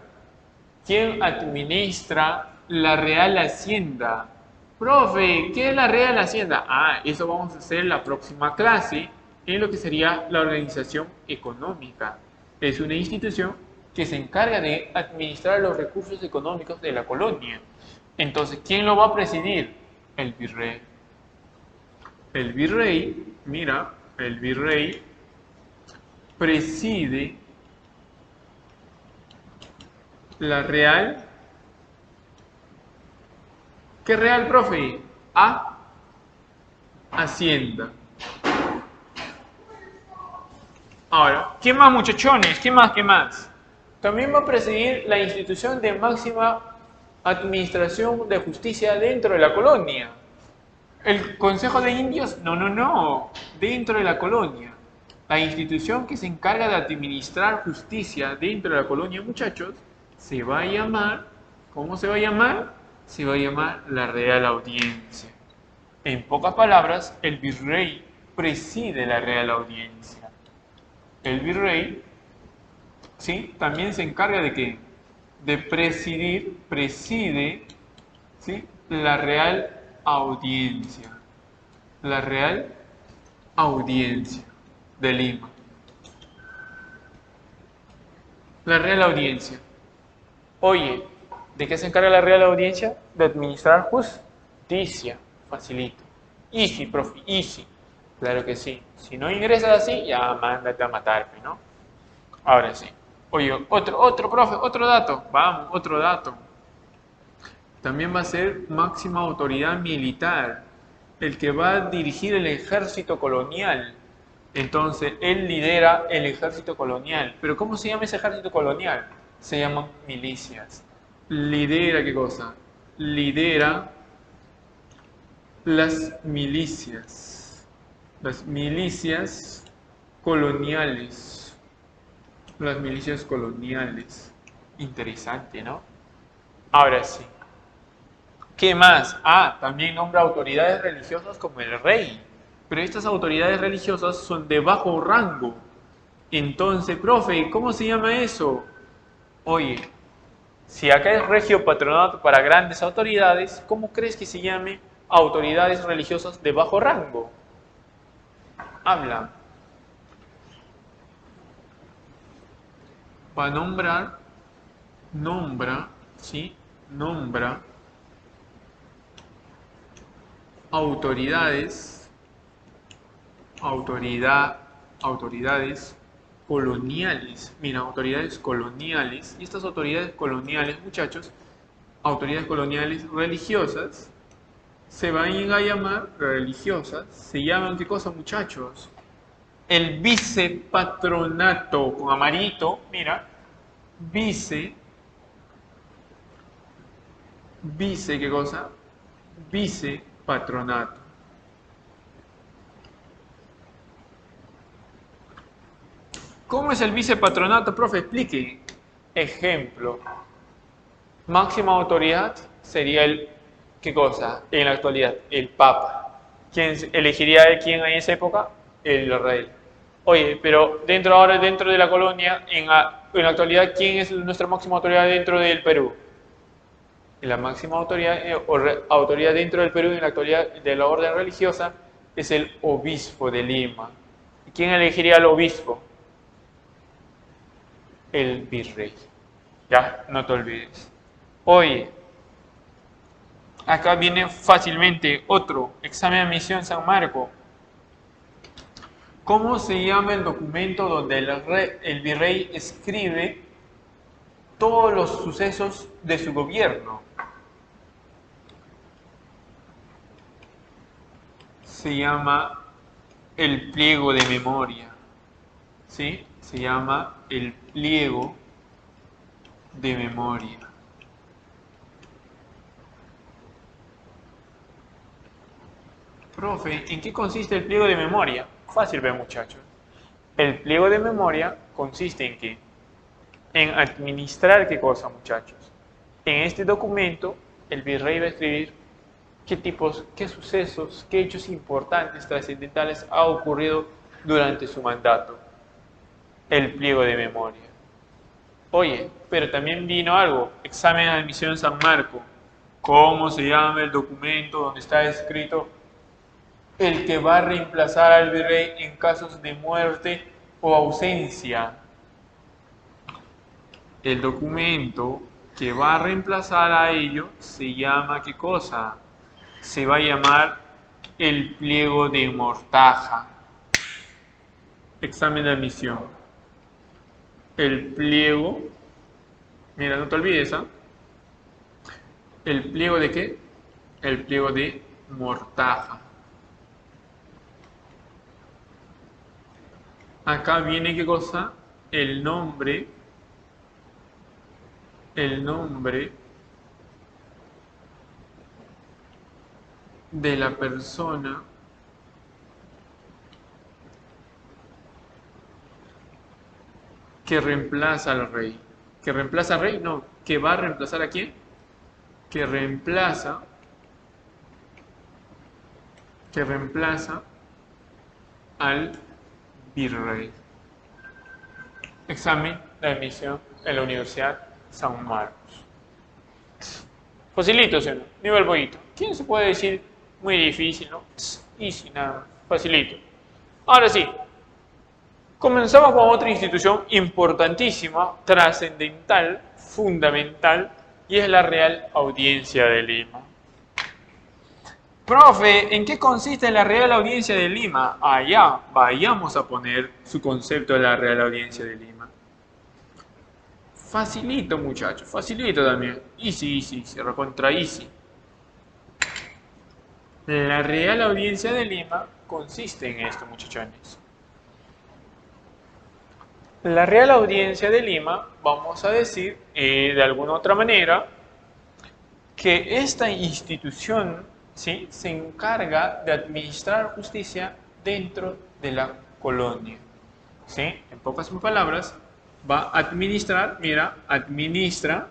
¿quién administra la Real Hacienda? Profe, ¿qué es la Real Hacienda? Eso vamos a hacer en la próxima clase, en lo que sería la organización económica. Es una institución que se encarga de administrar los recursos económicos de la colonia. Entonces, ¿quién lo va a presidir? El virrey. El virrey, mira, el virrey preside la Real. ¿Qué real, profe? Hacienda. Ahora, ¿qué más, muchachones? ¿Qué más? ¿Qué más? También va a presidir la institución de máxima administración de justicia dentro de la colonia. ¿El Consejo de Indios? No, no, no. Dentro de la colonia. La institución que se encarga de administrar justicia dentro de la colonia, muchachos, se va a llamar, ¿cómo se va a llamar? Se va a llamar la Real Audiencia. En pocas palabras, el virrey preside la Real Audiencia. El virrey, ¿sí? También se encarga de ¿qué? De preside, ¿sí? La Real Audiencia. La Real Audiencia de Lima. La Real Audiencia. Oye, ¿de qué se encarga la Real Audiencia? De administrar justicia. Facilito. Easy, profe, easy. Claro que sí. Si no ingresas así, ya mándate a matarme, ¿no? Ahora sí. Oye, otro, profe, otro dato. Vamos, otro dato. También va a ser máxima autoridad militar, el que va a dirigir el ejército colonial. Entonces, él lidera el ejército colonial. ¿Pero cómo se llama ese ejército colonial? Se llaman milicias. ¿Lidera qué cosa? Lidera las milicias. Las milicias coloniales. Las milicias coloniales. Interesante, ¿no? Ahora sí. ¿Qué más? También nombra autoridades religiosas como el rey. Pero estas autoridades religiosas son de bajo rango. Entonces, profe, ¿cómo se llama eso? Oye, si acá es regio patronato para grandes autoridades, ¿cómo crees que se llame autoridades religiosas de bajo rango? Habla. Para nombrar, ¿sí? Nombra autoridades coloniales. Mira, autoridades coloniales. Y estas autoridades coloniales, muchachos, autoridades coloniales religiosas, se van a llamar religiosas. Se llaman, ¿qué cosa, muchachos? El vicepatronato, con amarillito, mira. ¿Qué cosa? Vicepatronato. ¿Cómo es el vicepatronato, profe? Explique. Ejemplo. Máxima autoridad sería el, ¿qué cosa? En la actualidad, el Papa. ¿Quién elegiría a quién en esa época? El rey. Oye, pero dentro de la colonia, en la actualidad, ¿quién es nuestra máxima autoridad dentro del Perú? La máxima autoridad dentro del Perú en la actualidad de la orden religiosa es el obispo de Lima. ¿Y quién elegiría al obispo? El virrey. Ya, no te olvides. Oye, acá viene fácilmente otro examen de admisión San Marco. ¿Cómo se llama el documento donde el virrey escribe todos los sucesos de su gobierno? Se llama el pliego de memoria. ¿Sí? Se llama el pliego de memoria. Profe, ¿en qué consiste el pliego de memoria? Fácil, ve, muchachos. El pliego de memoria consiste en qué? En administrar qué cosa, muchachos. En este documento, el virrey va a escribir qué tipos, qué sucesos, qué hechos importantes, trascendentales ha ocurrido durante su mandato. El pliego de memoria. Oye, pero también vino algo, examen de admisión en San Marco. ¿Cómo se llama el documento donde está escrito el que va a reemplazar al virrey en casos de muerte o ausencia? El documento que va a reemplazar a ello se llama, ¿qué cosa? Se va a llamar el pliego de mortaja. Examen de admisión. El pliego, mira, no te olvides, ¿ah? ¿El pliego de qué? El pliego de mortaja. Acá viene, ¿qué cosa? El nombre de la persona que reemplaza al rey. ¿Que reemplaza al rey? No, que va a reemplazar a quién. Que reemplaza al virrey. Examen de admisión en la Universidad San Marcos. Facilito, ¿sí o no? Nivel poquito. ¿Quién se puede decir muy difícil, no? Easy, nada. Facilito. Ahora sí. Comenzamos con otra institución importantísima, trascendental, fundamental, y es la Real Audiencia de Lima. Profe, ¿en qué consiste la Real Audiencia de Lima? Allá, vayamos a poner su concepto de la Real Audiencia de Lima. Facilito, muchachos, facilito también. Easy, recontra easy. La Real Audiencia de Lima consiste en esto, muchachones. La Real Audiencia de Lima, vamos a decir, de alguna otra manera, que esta institución, ¿sí?, se encarga de administrar justicia dentro de la colonia. ¿Sí? En pocas palabras, va a administrar, mira, administra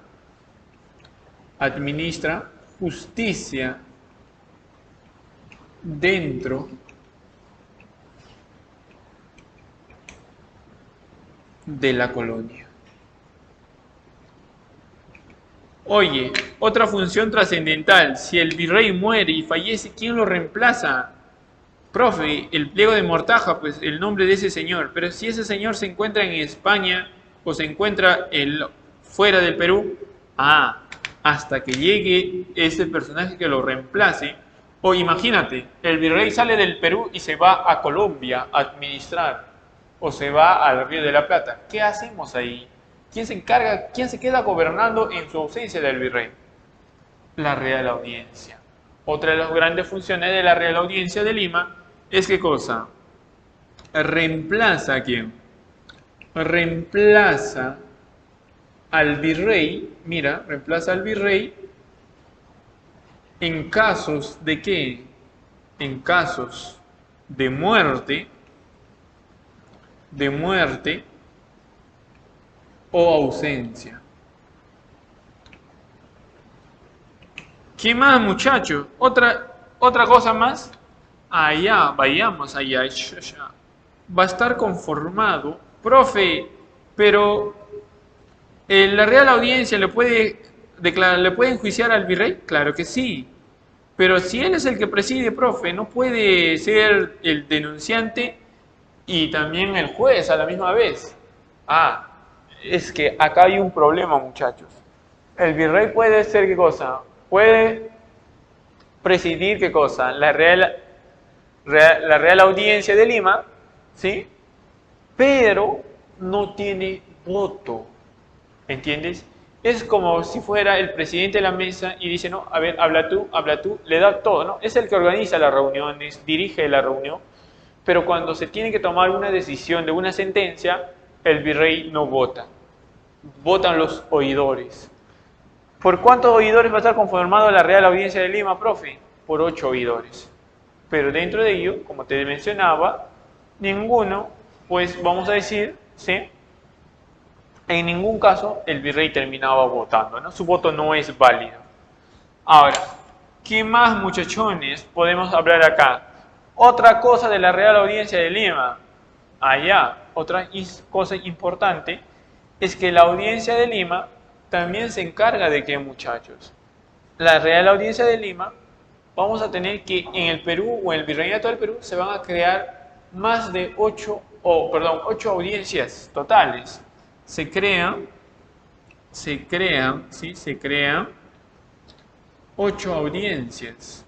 justicia dentro de la colonia. Oye, otra función trascendental, si el virrey muere y fallece, ¿quién lo reemplaza? Profe, el pliego de mortaja, pues el nombre de ese señor, pero si ese señor se encuentra en España o se encuentra fuera del Perú, hasta que llegue ese personaje que lo reemplace. O imagínate, el virrey sale del Perú y se va a Colombia a administrar, o se va al Río de la Plata. ¿Qué hacemos ahí? ¿Quién se encarga, quién se queda gobernando en su ausencia del virrey? La Real Audiencia. Otra de las grandes funciones de la Real Audiencia de Lima es ¿qué cosa? ¿Reemplaza a quién? Reemplaza al virrey, mira, reemplaza al virrey en casos de ¿qué? En casos de muerte o ausencia. ¿Qué más, muchachos? Otra cosa más. Allá, vayamos allá. Va a estar conformado. Profe, pero ¿la Real Audiencia le puede enjuiciar al virrey? Claro que sí. Pero si él es el que preside, profe, no puede ser el denunciante y también el juez a la misma vez. Es que acá hay un problema, muchachos. El virrey puede ser ¿qué cosa? Puede presidir ¿qué cosa? La Real Audiencia de Lima, ¿sí? Pero no tiene voto, ¿entiendes? Es como si fuera el presidente de la mesa y dice, no, a ver, habla tú, le da todo, ¿no? Es el que organiza las reuniones, dirige la reunión, pero cuando se tiene que tomar una decisión de una sentencia, el virrey no vota. Votan los oidores. ¿Por cuántos oidores va a estar conformado la Real Audiencia de Lima, profe? Por 8 oidores. Pero dentro de ello, como te mencionaba, ninguno, pues vamos a decir, ¿sí?, en ningún caso el virrey terminaba votando, ¿no? Su voto no es válido. Ahora, ¿qué más, muchachones, podemos hablar acá? Otra cosa de la Real Audiencia de Lima. Otra cosa importante es que la Audiencia de Lima también se encarga de que, muchachos, la Real Audiencia de Lima, vamos a tener que en el Perú o en el Virreinato del Perú se van a crear más de 8 audiencias totales. Se crean 8 audiencias.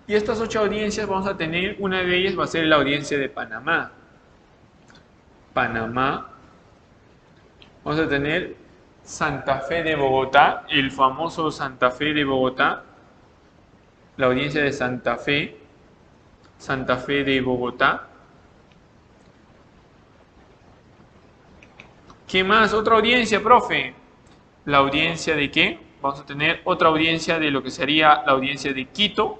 Y estas 8 audiencias vamos a tener, una de ellas va a ser la audiencia de Panamá. Vamos a tener Santa Fe de Bogotá, el famoso Santa Fe de Bogotá, la audiencia de Santa Fe de Bogotá. ¿Qué más? Otra audiencia, profe. ¿La audiencia de qué? Vamos a tener otra audiencia de lo que sería la audiencia de Quito.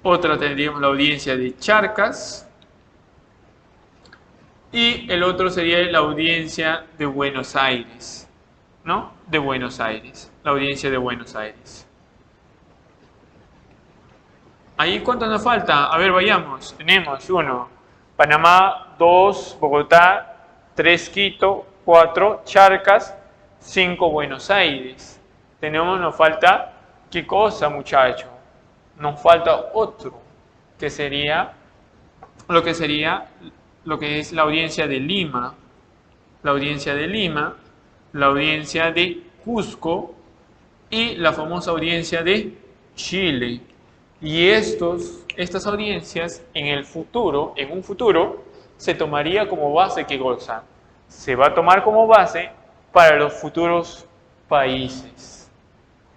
Otra tendríamos la audiencia de Charcas. Y el otro sería la audiencia de Buenos Aires, ¿no? De Buenos Aires, la audiencia de Buenos Aires. ¿Ahí cuánto nos falta? A ver, vayamos. Tenemos 1, Panamá, 2, Bogotá, 3, Quito, 4, Charcas, 5, Buenos Aires. Nos falta, ¿qué cosa, muchachos? Nos falta otro, que sería lo que es la audiencia de Lima, la audiencia de Cusco y la famosa audiencia de Chile. Y estas audiencias en un futuro, se tomaría como base, ¿qué cosa? Se va a tomar como base para los futuros países.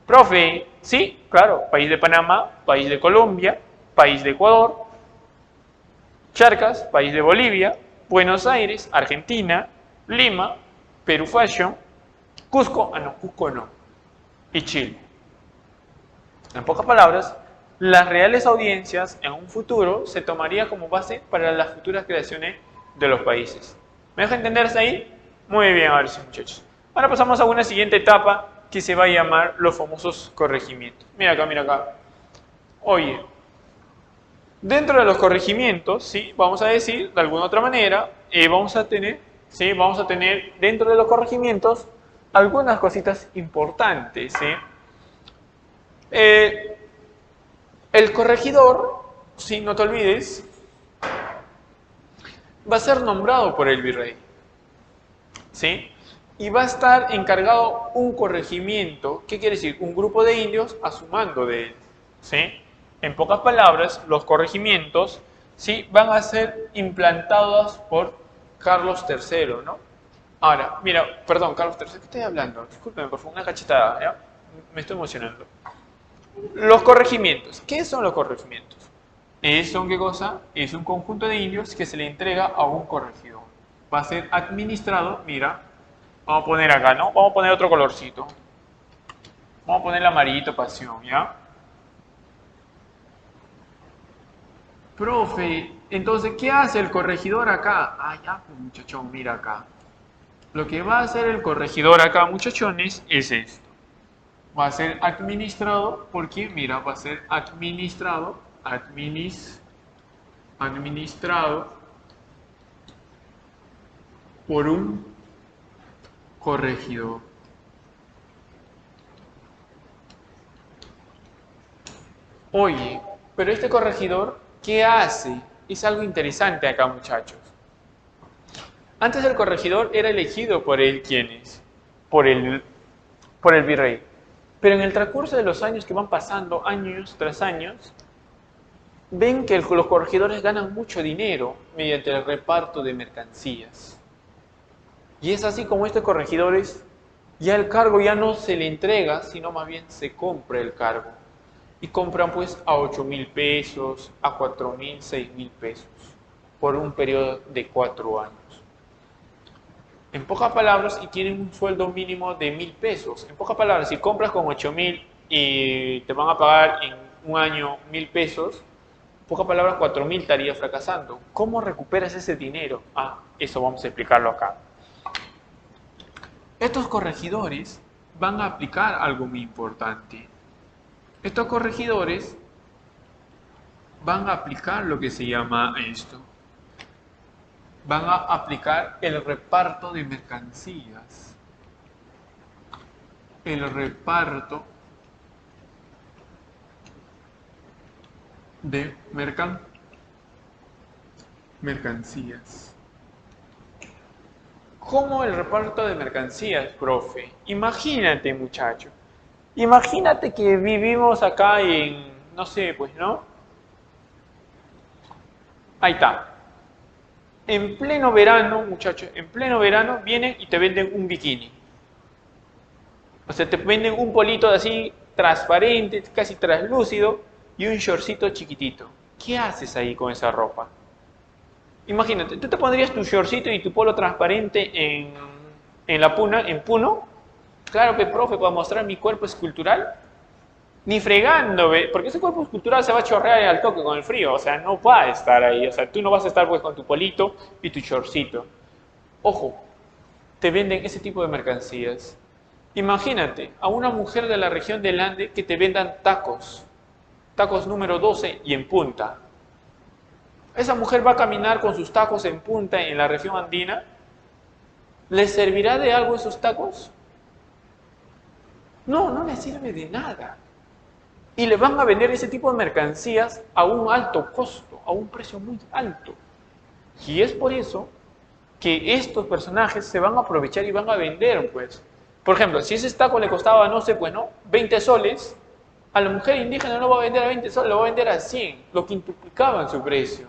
Profe, sí, claro, país de Panamá, país de Colombia, país de Ecuador, Charcas, país de Bolivia, Buenos Aires, Argentina, Lima, Perú Fashion, Cusco no, y Chile. En pocas palabras, las reales audiencias en un futuro se tomaría como base para las futuras creaciones de los países. ¿Me deja entenderse ahí? Muy bien, ahora sí, muchachos. Ahora pasamos a una siguiente etapa que se va a llamar los famosos corregimientos. Mira acá. Oye, dentro de los corregimientos, ¿sí? Vamos a decir, de alguna otra manera, vamos a tener dentro de los corregimientos algunas cositas importantes, ¿sí? El corregidor, ¿sí? No te olvides, va a ser nombrado por el virrey, ¿sí? Y va a estar encargado un corregimiento, ¿qué quiere decir? Un grupo de indios a su mando de él, ¿sí? En pocas palabras, los corregimientos, ¿sí? Van a ser implantados por Carlos III, ¿no? Ahora, mira, perdón, Carlos III, ¿qué estoy hablando? Discúlpeme, por favor, una cachetada, ¿ya? Me estoy emocionando. Los corregimientos. ¿Qué son los corregimientos? ¿Son qué cosa? Es un conjunto de indios que se le entrega a un corregidor. Va a ser administrado, mira, vamos a poner acá, ¿no? Vamos a poner otro colorcito. Vamos a poner el amarillito pasión, ¿ya? Profe, entonces, ¿qué hace el corregidor acá? Ah, ya, pues, muchachón, mira acá. Lo que va a hacer el corregidor acá, muchachones, es esto. Va a ser administrado, ¿por quién? Mira, va a ser administrado por un corregidor. Oye, pero este corregidor, ¿qué hace? Es algo interesante acá, muchachos. Antes el corregidor era elegido por él, ¿quién es? Por el virrey. Pero en el transcurso de los años que van pasando, años tras años, ven que los corregidores ganan mucho dinero mediante el reparto de mercancías. Y es así como estos corregidores, ya el cargo ya no se le entrega, sino más bien se compra el cargo. Y compran pues a 8.000 pesos, a 4.000, 6.000 pesos, por un periodo de 4 años. En pocas palabras, y tienen un sueldo mínimo de 1.000 pesos. En pocas palabras, si compras con 8.000 y te van a pagar en un año 1.000 pesos, en pocas palabras, 4.000 estaría fracasando. ¿Cómo recuperas ese dinero? Ah, eso vamos a explicarlo acá. Estos corregidores van a aplicar algo muy importante. Estos corregidores van a aplicar lo que se llama esto. van a aplicar el reparto de mercancías. El reparto de mercancías. ¿Cómo el reparto de mercancías, profe? Imagínate, muchacho. Imagínate que vivimos acá en, no sé, pues, ¿no? Ahí está. En pleno verano, muchachos, en pleno verano vienen y te venden un bikini. O sea, te venden un polito así transparente, casi translúcido y un shortcito chiquitito. ¿Qué haces ahí con esa ropa? Imagínate, ¿tú te pondrías tu shortcito y tu polo transparente en la puna, en Puno? Claro que, profe, para mostrar mi cuerpo escultural. Ni fregando, ¿ve? Porque ese cuerpo escultural se va a chorrear al toque con el frío. O sea, no va a estar ahí. O sea, tú no vas a estar pues con tu polito y tu shortcito. Ojo, te venden ese tipo de mercancías. Imagínate a una mujer de la región del Ande que te vendan tacos. Tacos número 12 y en punta. Esa mujer va a caminar con sus tacos en punta en la región andina. ¿Le servirá de algo esos tacos? No, no le sirve de nada. Y le van a vender ese tipo de mercancías a un alto costo, a un precio muy alto. Y es por eso que estos personajes se van a aprovechar y van a vender, pues. Por ejemplo, si ese taco le costaba, no sé, pues, ¿no? 20 soles, a la mujer indígena no lo va a vender a 20 soles, lo va a vender a 100, lo que quintuplicaba en su precio.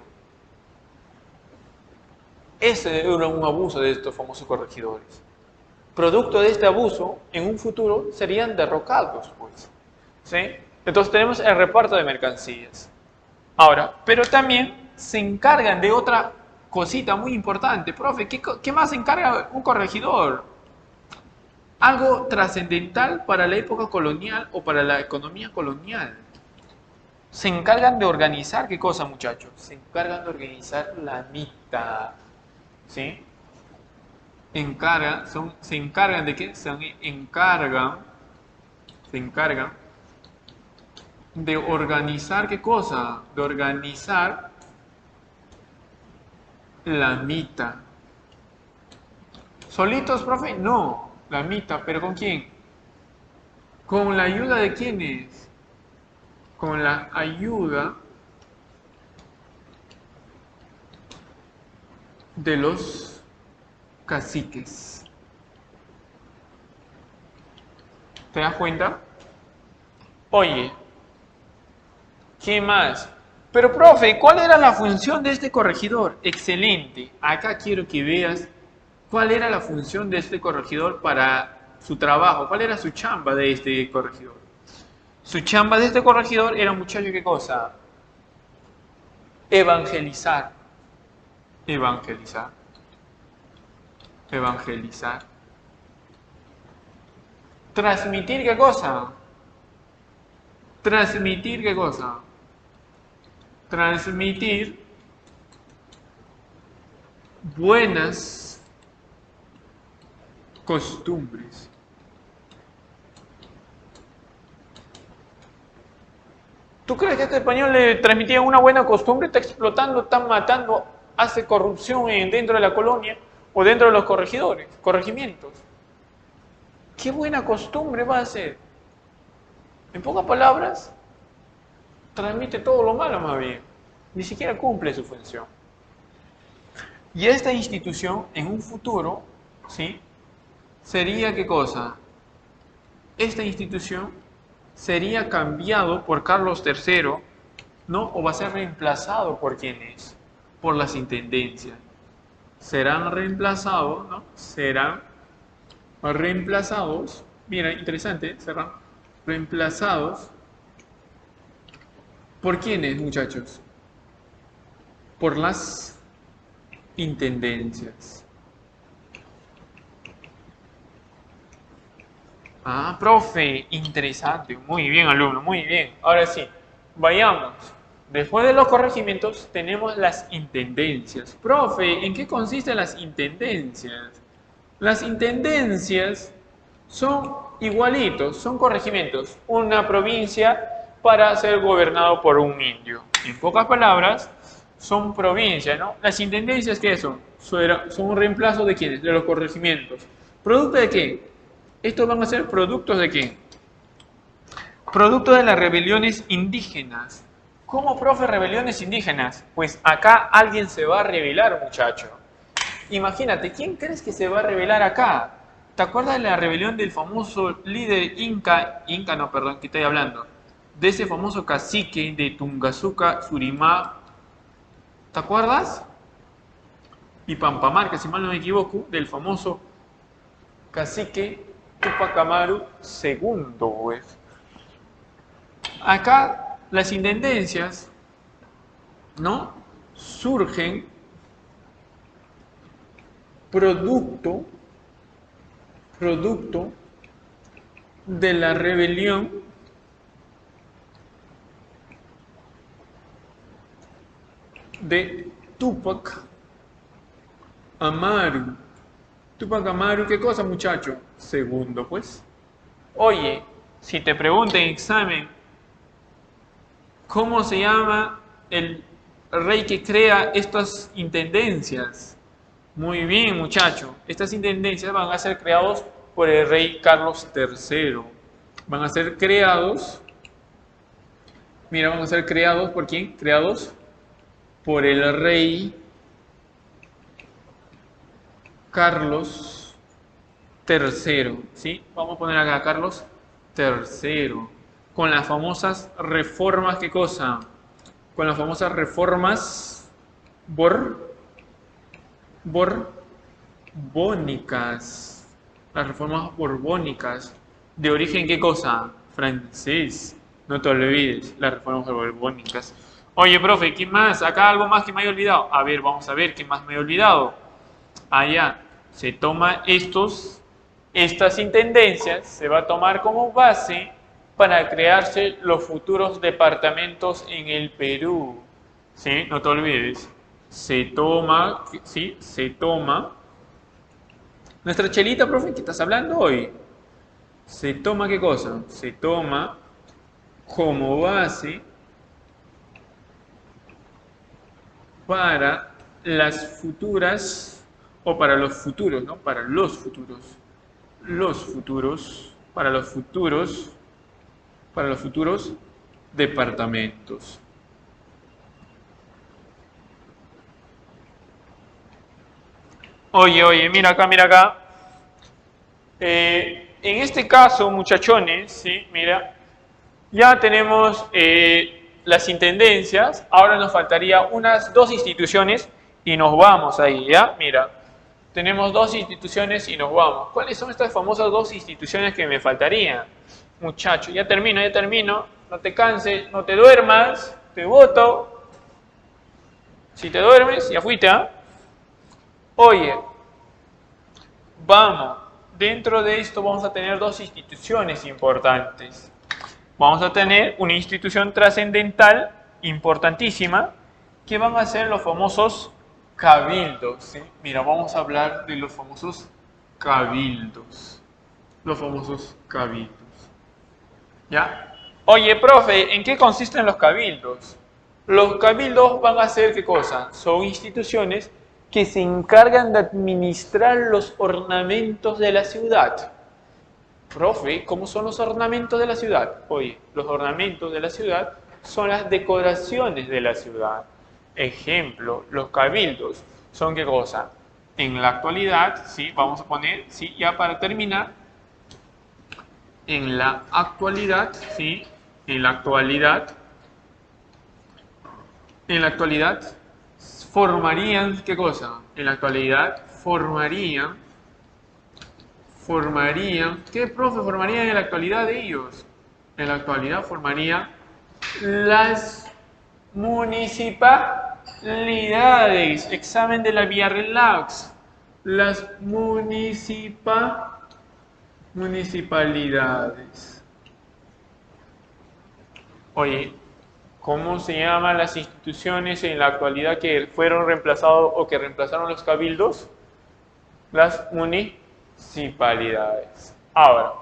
Ese era un abuso de estos famosos corregidores. Producto de este abuso, en un futuro serían derrocados, pues. ¿Sí? Entonces tenemos el reparto de mercancías. Ahora, pero también se encargan de otra cosita muy importante. Profe, ¿qué más se encarga un corregidor? Algo trascendental para la época colonial o para la economía colonial. Se encargan de organizar, ¿qué cosa, muchachos? Se encargan de organizar la mitad. ¿Sí? Se encargan de qué? Se encargan de organizar, ¿qué cosa? De organizar la mitad. ¿Solitos, profe? No, la mitad, ¿pero con quién? ¿Con la ayuda de quiénes? Con la ayuda de los caciques. ¿Te das cuenta? Oye, ¿qué más? Pero, profe, ¿cuál era la función de este corregidor? Excelente. Acá quiero que veas cuál era la función de este corregidor para su trabajo. ¿Cuál era su chamba de este corregidor? Su chamba de este corregidor era, muchacho, ¿qué cosa? Evangelizar. Evangelizar. Evangelizar. Transmitir, ¿qué cosa? Transmitir, ¿qué cosa? Transmitir buenas costumbres. ¿Tú crees que este español le transmitía una buena costumbre? Está explotando, está matando, hace corrupción dentro de la colonia o dentro de los corregimientos. ¿Qué buena costumbre va a hacer? En pocas palabras, transmite todo lo malo más bien. Ni siquiera cumple su función. Y esta institución, en un futuro, ¿sí? Sería, ¿qué cosa? Esta institución sería cambiado por Carlos III, ¿no? O va a ser reemplazado por ¿quiénes? Por las intendencias. Serán reemplazados, ¿no? Serán reemplazados, mira, interesante, serán reemplazados ¿por quiénes, muchachos? Por las intendencias. Ah, profe, interesante. Muy bien, alumno, muy bien. Ahora sí, vayamos. Después de los corregimientos tenemos las intendencias. Profe, ¿en qué consisten las intendencias? Las intendencias son igualitos, son corregimientos. Una provincia para ser gobernado por un indio. En pocas palabras, son provincias, ¿no? Las intendencias, ¿qué son? Son un reemplazo de quiénes? De los corregimientos. ¿Producto de qué? Estos van a ser productos de qué? Producto de las rebeliones indígenas. ¿Cómo, profe, rebeliones indígenas? Pues acá alguien se va a rebelar, muchacho. Imagínate, ¿quién crees que se va a rebelar acá? ¿Te acuerdas de la rebelión del famoso líder Inca no, perdón, que estoy hablando? De ese famoso cacique de Tungazuca, Surimá, ¿te acuerdas? Y Pampamarca, si mal no me equivoco, del famoso cacique Tupac Amaru II, pues. Acá las intendencias, ¿no? Surgen producto de la rebelión de Tupac Amaru. Tupac Amaru, ¿qué cosa, muchacho? Segundo, pues. Oye, si te preguntan en examen, ¿cómo se llama el rey que crea estas intendencias? Muy bien, muchacho. Estas intendencias van a ser creados por el rey Carlos III. Van a ser creados, mira, van a ser creados ¿por quién? Creados por el rey Carlos III. ¿Sí? Vamos a poner acá Carlos III. Con las famosas reformas, ¿qué cosa? Con las famosas reformas borbónicas. Las reformas borbónicas. ¿De origen qué cosa? Francés. No te olvides, las reformas borbónicas. Oye, profe, ¿qué más? Acá algo más que me haya olvidado. A ver, vamos a ver qué más me he olvidado. Allá se toma estas intendencias, se va a tomar como base para crearse los futuros departamentos en el Perú. ¿Sí? No te olvides. Se toma, ¿sí? Se toma. Nuestra chelita, profe, ¿qué estás hablando hoy? Se toma, ¿qué cosa? Se toma como base para las futuras, o para los futuros, ¿no? Para los futuros. Para los futuros departamentos. Oye, mira acá. En este caso, muchachones, ¿sí? Mira, ya tenemos las intendencias, ahora nos faltaría unas 2 instituciones y nos vamos ahí, ¿ya? Mira, tenemos 2 instituciones y nos vamos. ¿Cuáles son estas famosas 2 instituciones que me faltarían? Muchacho, ya termino, no te canses, no te duermas, te voto. Si te duermes, ya fuiste, ¿ah? Oye, vamos, dentro de esto vamos a tener 2 instituciones importantes. Vamos a tener una institución trascendental importantísima que van a ser los famosos cabildos. ¿Sí? Mira, vamos a hablar de los famosos cabildos. Los famosos cabildos. ¿Ya? Oye, profe, ¿en qué consisten los cabildos? Los cabildos van a ser, ¿qué cosa? Son instituciones que se encargan de administrar los ornamentos de la ciudad. Profe, ¿cómo son los ornamentos de la ciudad? Oye, los ornamentos de la ciudad son las decoraciones de la ciudad. Ejemplo, los cabildos son ¿qué cosa? En la actualidad, sí, vamos a poner, sí, ya para terminar, en la actualidad, sí, en la actualidad formarían, ¿qué cosa? En la actualidad formarían, ¿qué, profe, formarían en la actualidad de ellos? En la actualidad formarían las municipalidades, examen de la vía relax, las municipalidades. Oye, ¿cómo se llaman las instituciones en la actualidad que fueron reemplazados o que reemplazaron los cabildos? Las municipalidades. Ahora,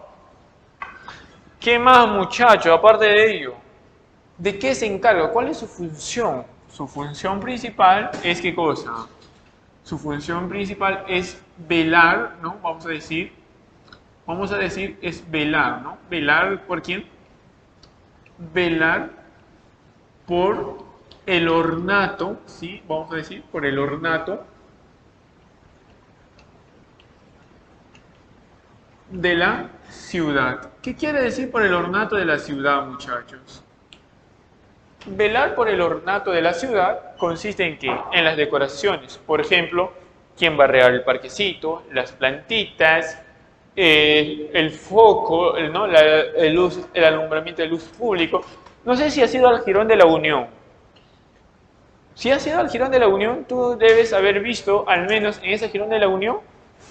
¿qué más, muchachos? Aparte de ello, ¿de qué se encarga? ¿Cuál es su función? Su función principal es ¿qué cosa? Su función principal es velar, ¿no? Vamos a decir es velar, ¿no? ¿Velar por quién? Velar por el ornato, ¿sí? Vamos a decir por el ornato de la ciudad. ¿Qué quiere decir por el ornato de la ciudad, muchachos? Velar por el ornato de la ciudad consiste en que en las decoraciones, por ejemplo, quién va a regar el parquecito, las plantitas, el foco, ¿no? El alumbramiento de luz público. No sé si has ido al Jirón de la Unión. Si has ido al Jirón de la Unión, tú debes haber visto, al menos en ese Jirón de la Unión,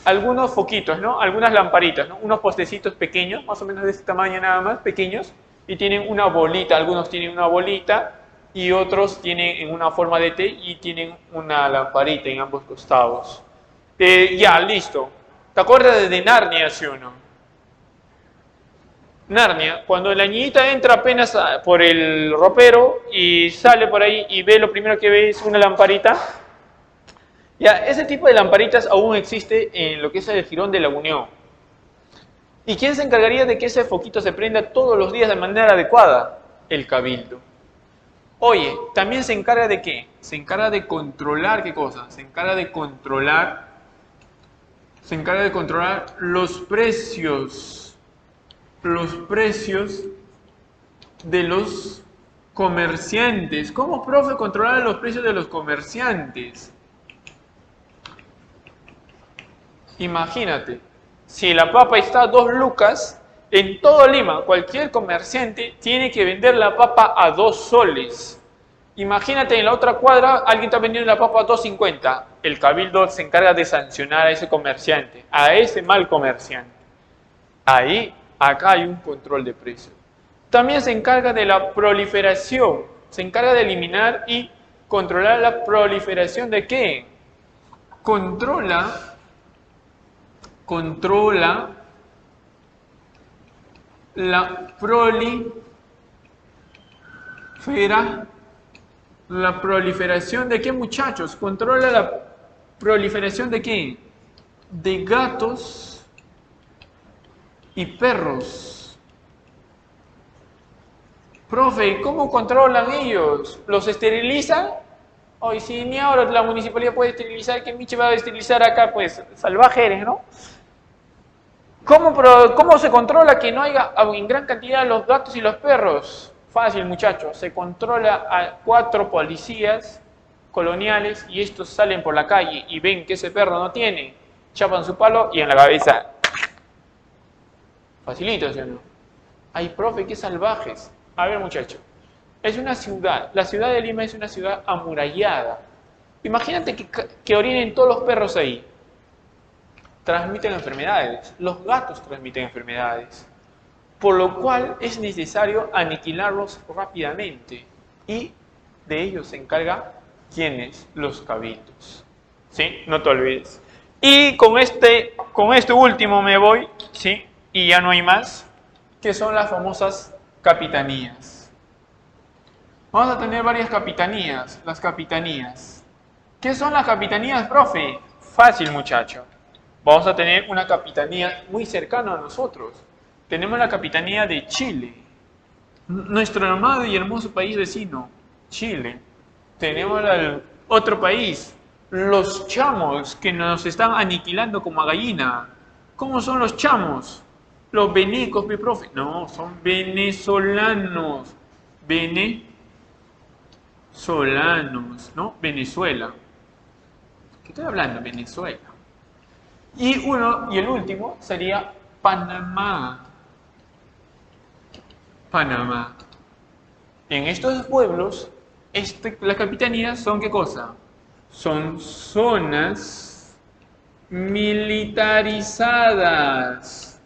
algunos foquitos, ¿no? Algunas lamparitas, ¿no? Unos postecitos pequeños, más o menos de este tamaño nada más, pequeños, y tienen una bolita. Algunos tienen una bolita y otros tienen en una forma de T y tienen una lamparita en ambos costados. Ya, listo. ¿Te acuerdas de Narnia, sí o no? Narnia, cuando la niñita entra apenas por el ropero y sale por ahí y ve, lo primero que ve es una lamparita. Ya, ese tipo de lamparitas aún existe en lo que es el Jirón de la Unión. ¿Y quién se encargaría de que ese foquito se prenda todos los días de manera adecuada? El Cabildo. Oye, también se encarga de ¿qué? Se encarga de controlar, ¿qué cosa? Se encarga de controlar los precios de los comerciantes. ¿Cómo, profe, controlar los precios de los comerciantes? Imagínate, si la papa está a 2 lucas, en todo Lima, cualquier comerciante tiene que vender la papa a 2 soles. Imagínate, en la otra cuadra, alguien está vendiendo la papa a 2.50. El Cabildo se encarga de sancionar a ese comerciante, a ese mal comerciante. Acá hay un control de precios. También se encarga de la proliferación, se encarga de eliminar y controlar la proliferación de ¿qué? Controla la proliferación de qué, muchachos? Controla la proliferación de qué? De gatos y perros. Profe, ¿cómo controlan ellos? ¿Los esterilizan? Hoy si ni ahora la municipalidad puede esterilizar, ¿qué Miche va a esterilizar acá? Pues salvaje eres, ¿no? ¿Cómo se controla que no haya en gran cantidad los gatos y los perros? Fácil, muchachos. Se controla a 4 policías coloniales y estos salen por la calle y ven que ese perro no tiene, chapan su palo y en la cabeza. Facilito, ¿sí o no? Ay, profe, qué salvajes. A ver, muchachos. Es una ciudad. La ciudad de Lima es una ciudad amurallada. Imagínate que orinen todos los perros ahí. Transmiten enfermedades. Los gatos transmiten enfermedades. Por lo cual es necesario aniquilarlos rápidamente. Y de ellos se encarga ¿quiénes? Los cabildos. ¿Sí? No te olvides. Y con este último me voy, ¿sí? Y ya no hay más, que son las famosas capitanías. Vamos a tener varias capitanías, las capitanías. ¿Qué son las capitanías, profe? Fácil, muchacho. Vamos a tener una capitanía muy cercana a nosotros. Tenemos la capitanía de Chile, nuestro amado y hermoso país vecino, Chile. Tenemos el otro país, los chamos, que nos están aniquilando como a gallina. ¿Cómo son los chamos? Los venecos, mi profe. No, son venezolanos. Venezolanos, ¿no? Venezuela. ¿Qué estoy hablando? Venezuela. Y el último sería Panamá. Panamá. En estos pueblos, las capitanías son ¿qué cosa? Son zonas militarizadas.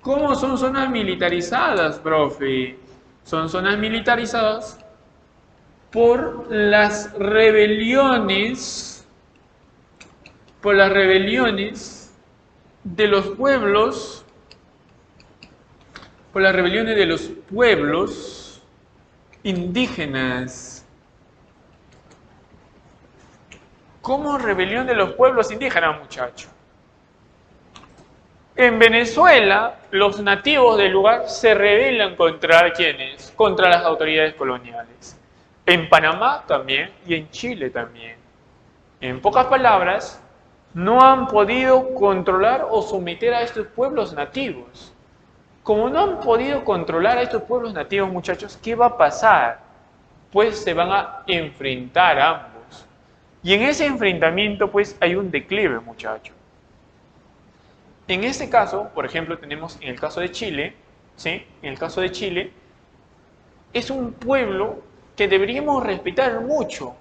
¿Cómo son zonas militarizadas, profe? Son zonas militarizadas por las rebeliones de los pueblos, indígenas. ¿Cómo rebelión de los pueblos indígenas, muchachos? En Venezuela, los nativos del lugar se rebelan contra ¿quiénes? Contra las autoridades coloniales. En Panamá también y en Chile también. En pocas palabras, no han podido controlar o someter a estos pueblos nativos. Como no han podido controlar a estos pueblos nativos, muchachos, ¿qué va a pasar? Pues se van a enfrentar ambos. Y en ese enfrentamiento, pues, hay un declive, muchachos. En este caso, por ejemplo, tenemos en el caso de Chile, ¿sí? En el caso de Chile, es un pueblo que deberíamos respetar mucho.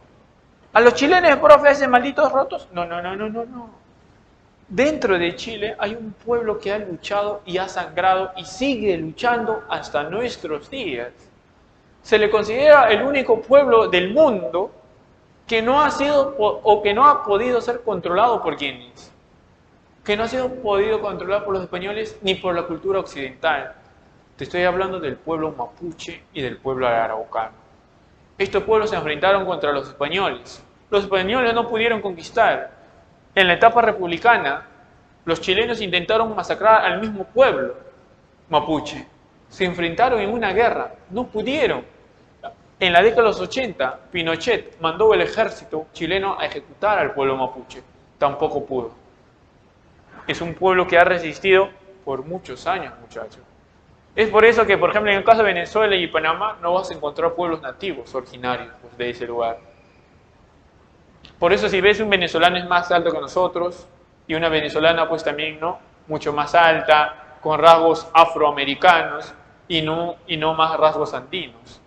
¿A los chilenos, profe, hacen malditos rotos? No, no, no, no, no, no. Dentro de Chile hay un pueblo que ha luchado y ha sangrado y sigue luchando hasta nuestros días. Se le considera el único pueblo del mundo que no ha sido o que no ha podido ser controlado por quienes, que no ha sido podido controlar por los españoles ni por la cultura occidental. Te estoy hablando del pueblo mapuche y del pueblo araucano. Estos pueblos se enfrentaron contra los españoles. Los españoles no pudieron conquistar. En la etapa republicana, los chilenos intentaron masacrar al mismo pueblo mapuche. Se enfrentaron en una guerra, no pudieron. En la década de los 80, Pinochet mandó el ejército chileno a ejecutar al pueblo mapuche. Tampoco pudo. Es un pueblo que ha resistido por muchos años, muchachos. Es por eso que, por ejemplo, en el caso de Venezuela y Panamá, no vas a encontrar pueblos nativos originarios pues, de ese lugar. Por eso si ves un venezolano es más alto que nosotros, y una venezolana pues también, ¿no? Mucho más alta, con rasgos afroamericanos, y no más rasgos andinos.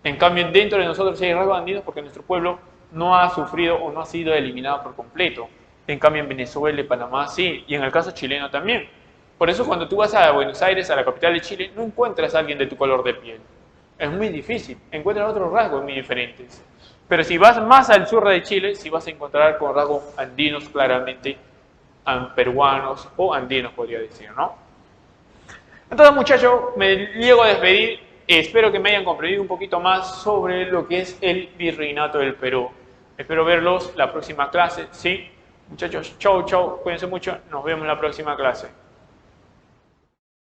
En cambio, dentro de nosotros sí hay rasgos andinos porque nuestro pueblo no ha sufrido o no ha sido eliminado por completo. En cambio, en Venezuela y Panamá sí, y en el caso chileno también. Por eso cuando tú vas a Buenos Aires, a la capital de Chile, no encuentras a alguien de tu color de piel. Es muy difícil, encuentras otros rasgos muy diferentes. Pero si vas más al sur de Chile, sí vas a encontrar con rasgos andinos claramente, peruanos o andinos podría decir, ¿no? Entonces, muchachos, me llego a despedir. Espero que me hayan comprendido un poquito más sobre lo que es el virreinato del Perú. Espero verlos la próxima clase, ¿sí? Muchachos, chau, chau, cuídense mucho, nos vemos en la próxima clase.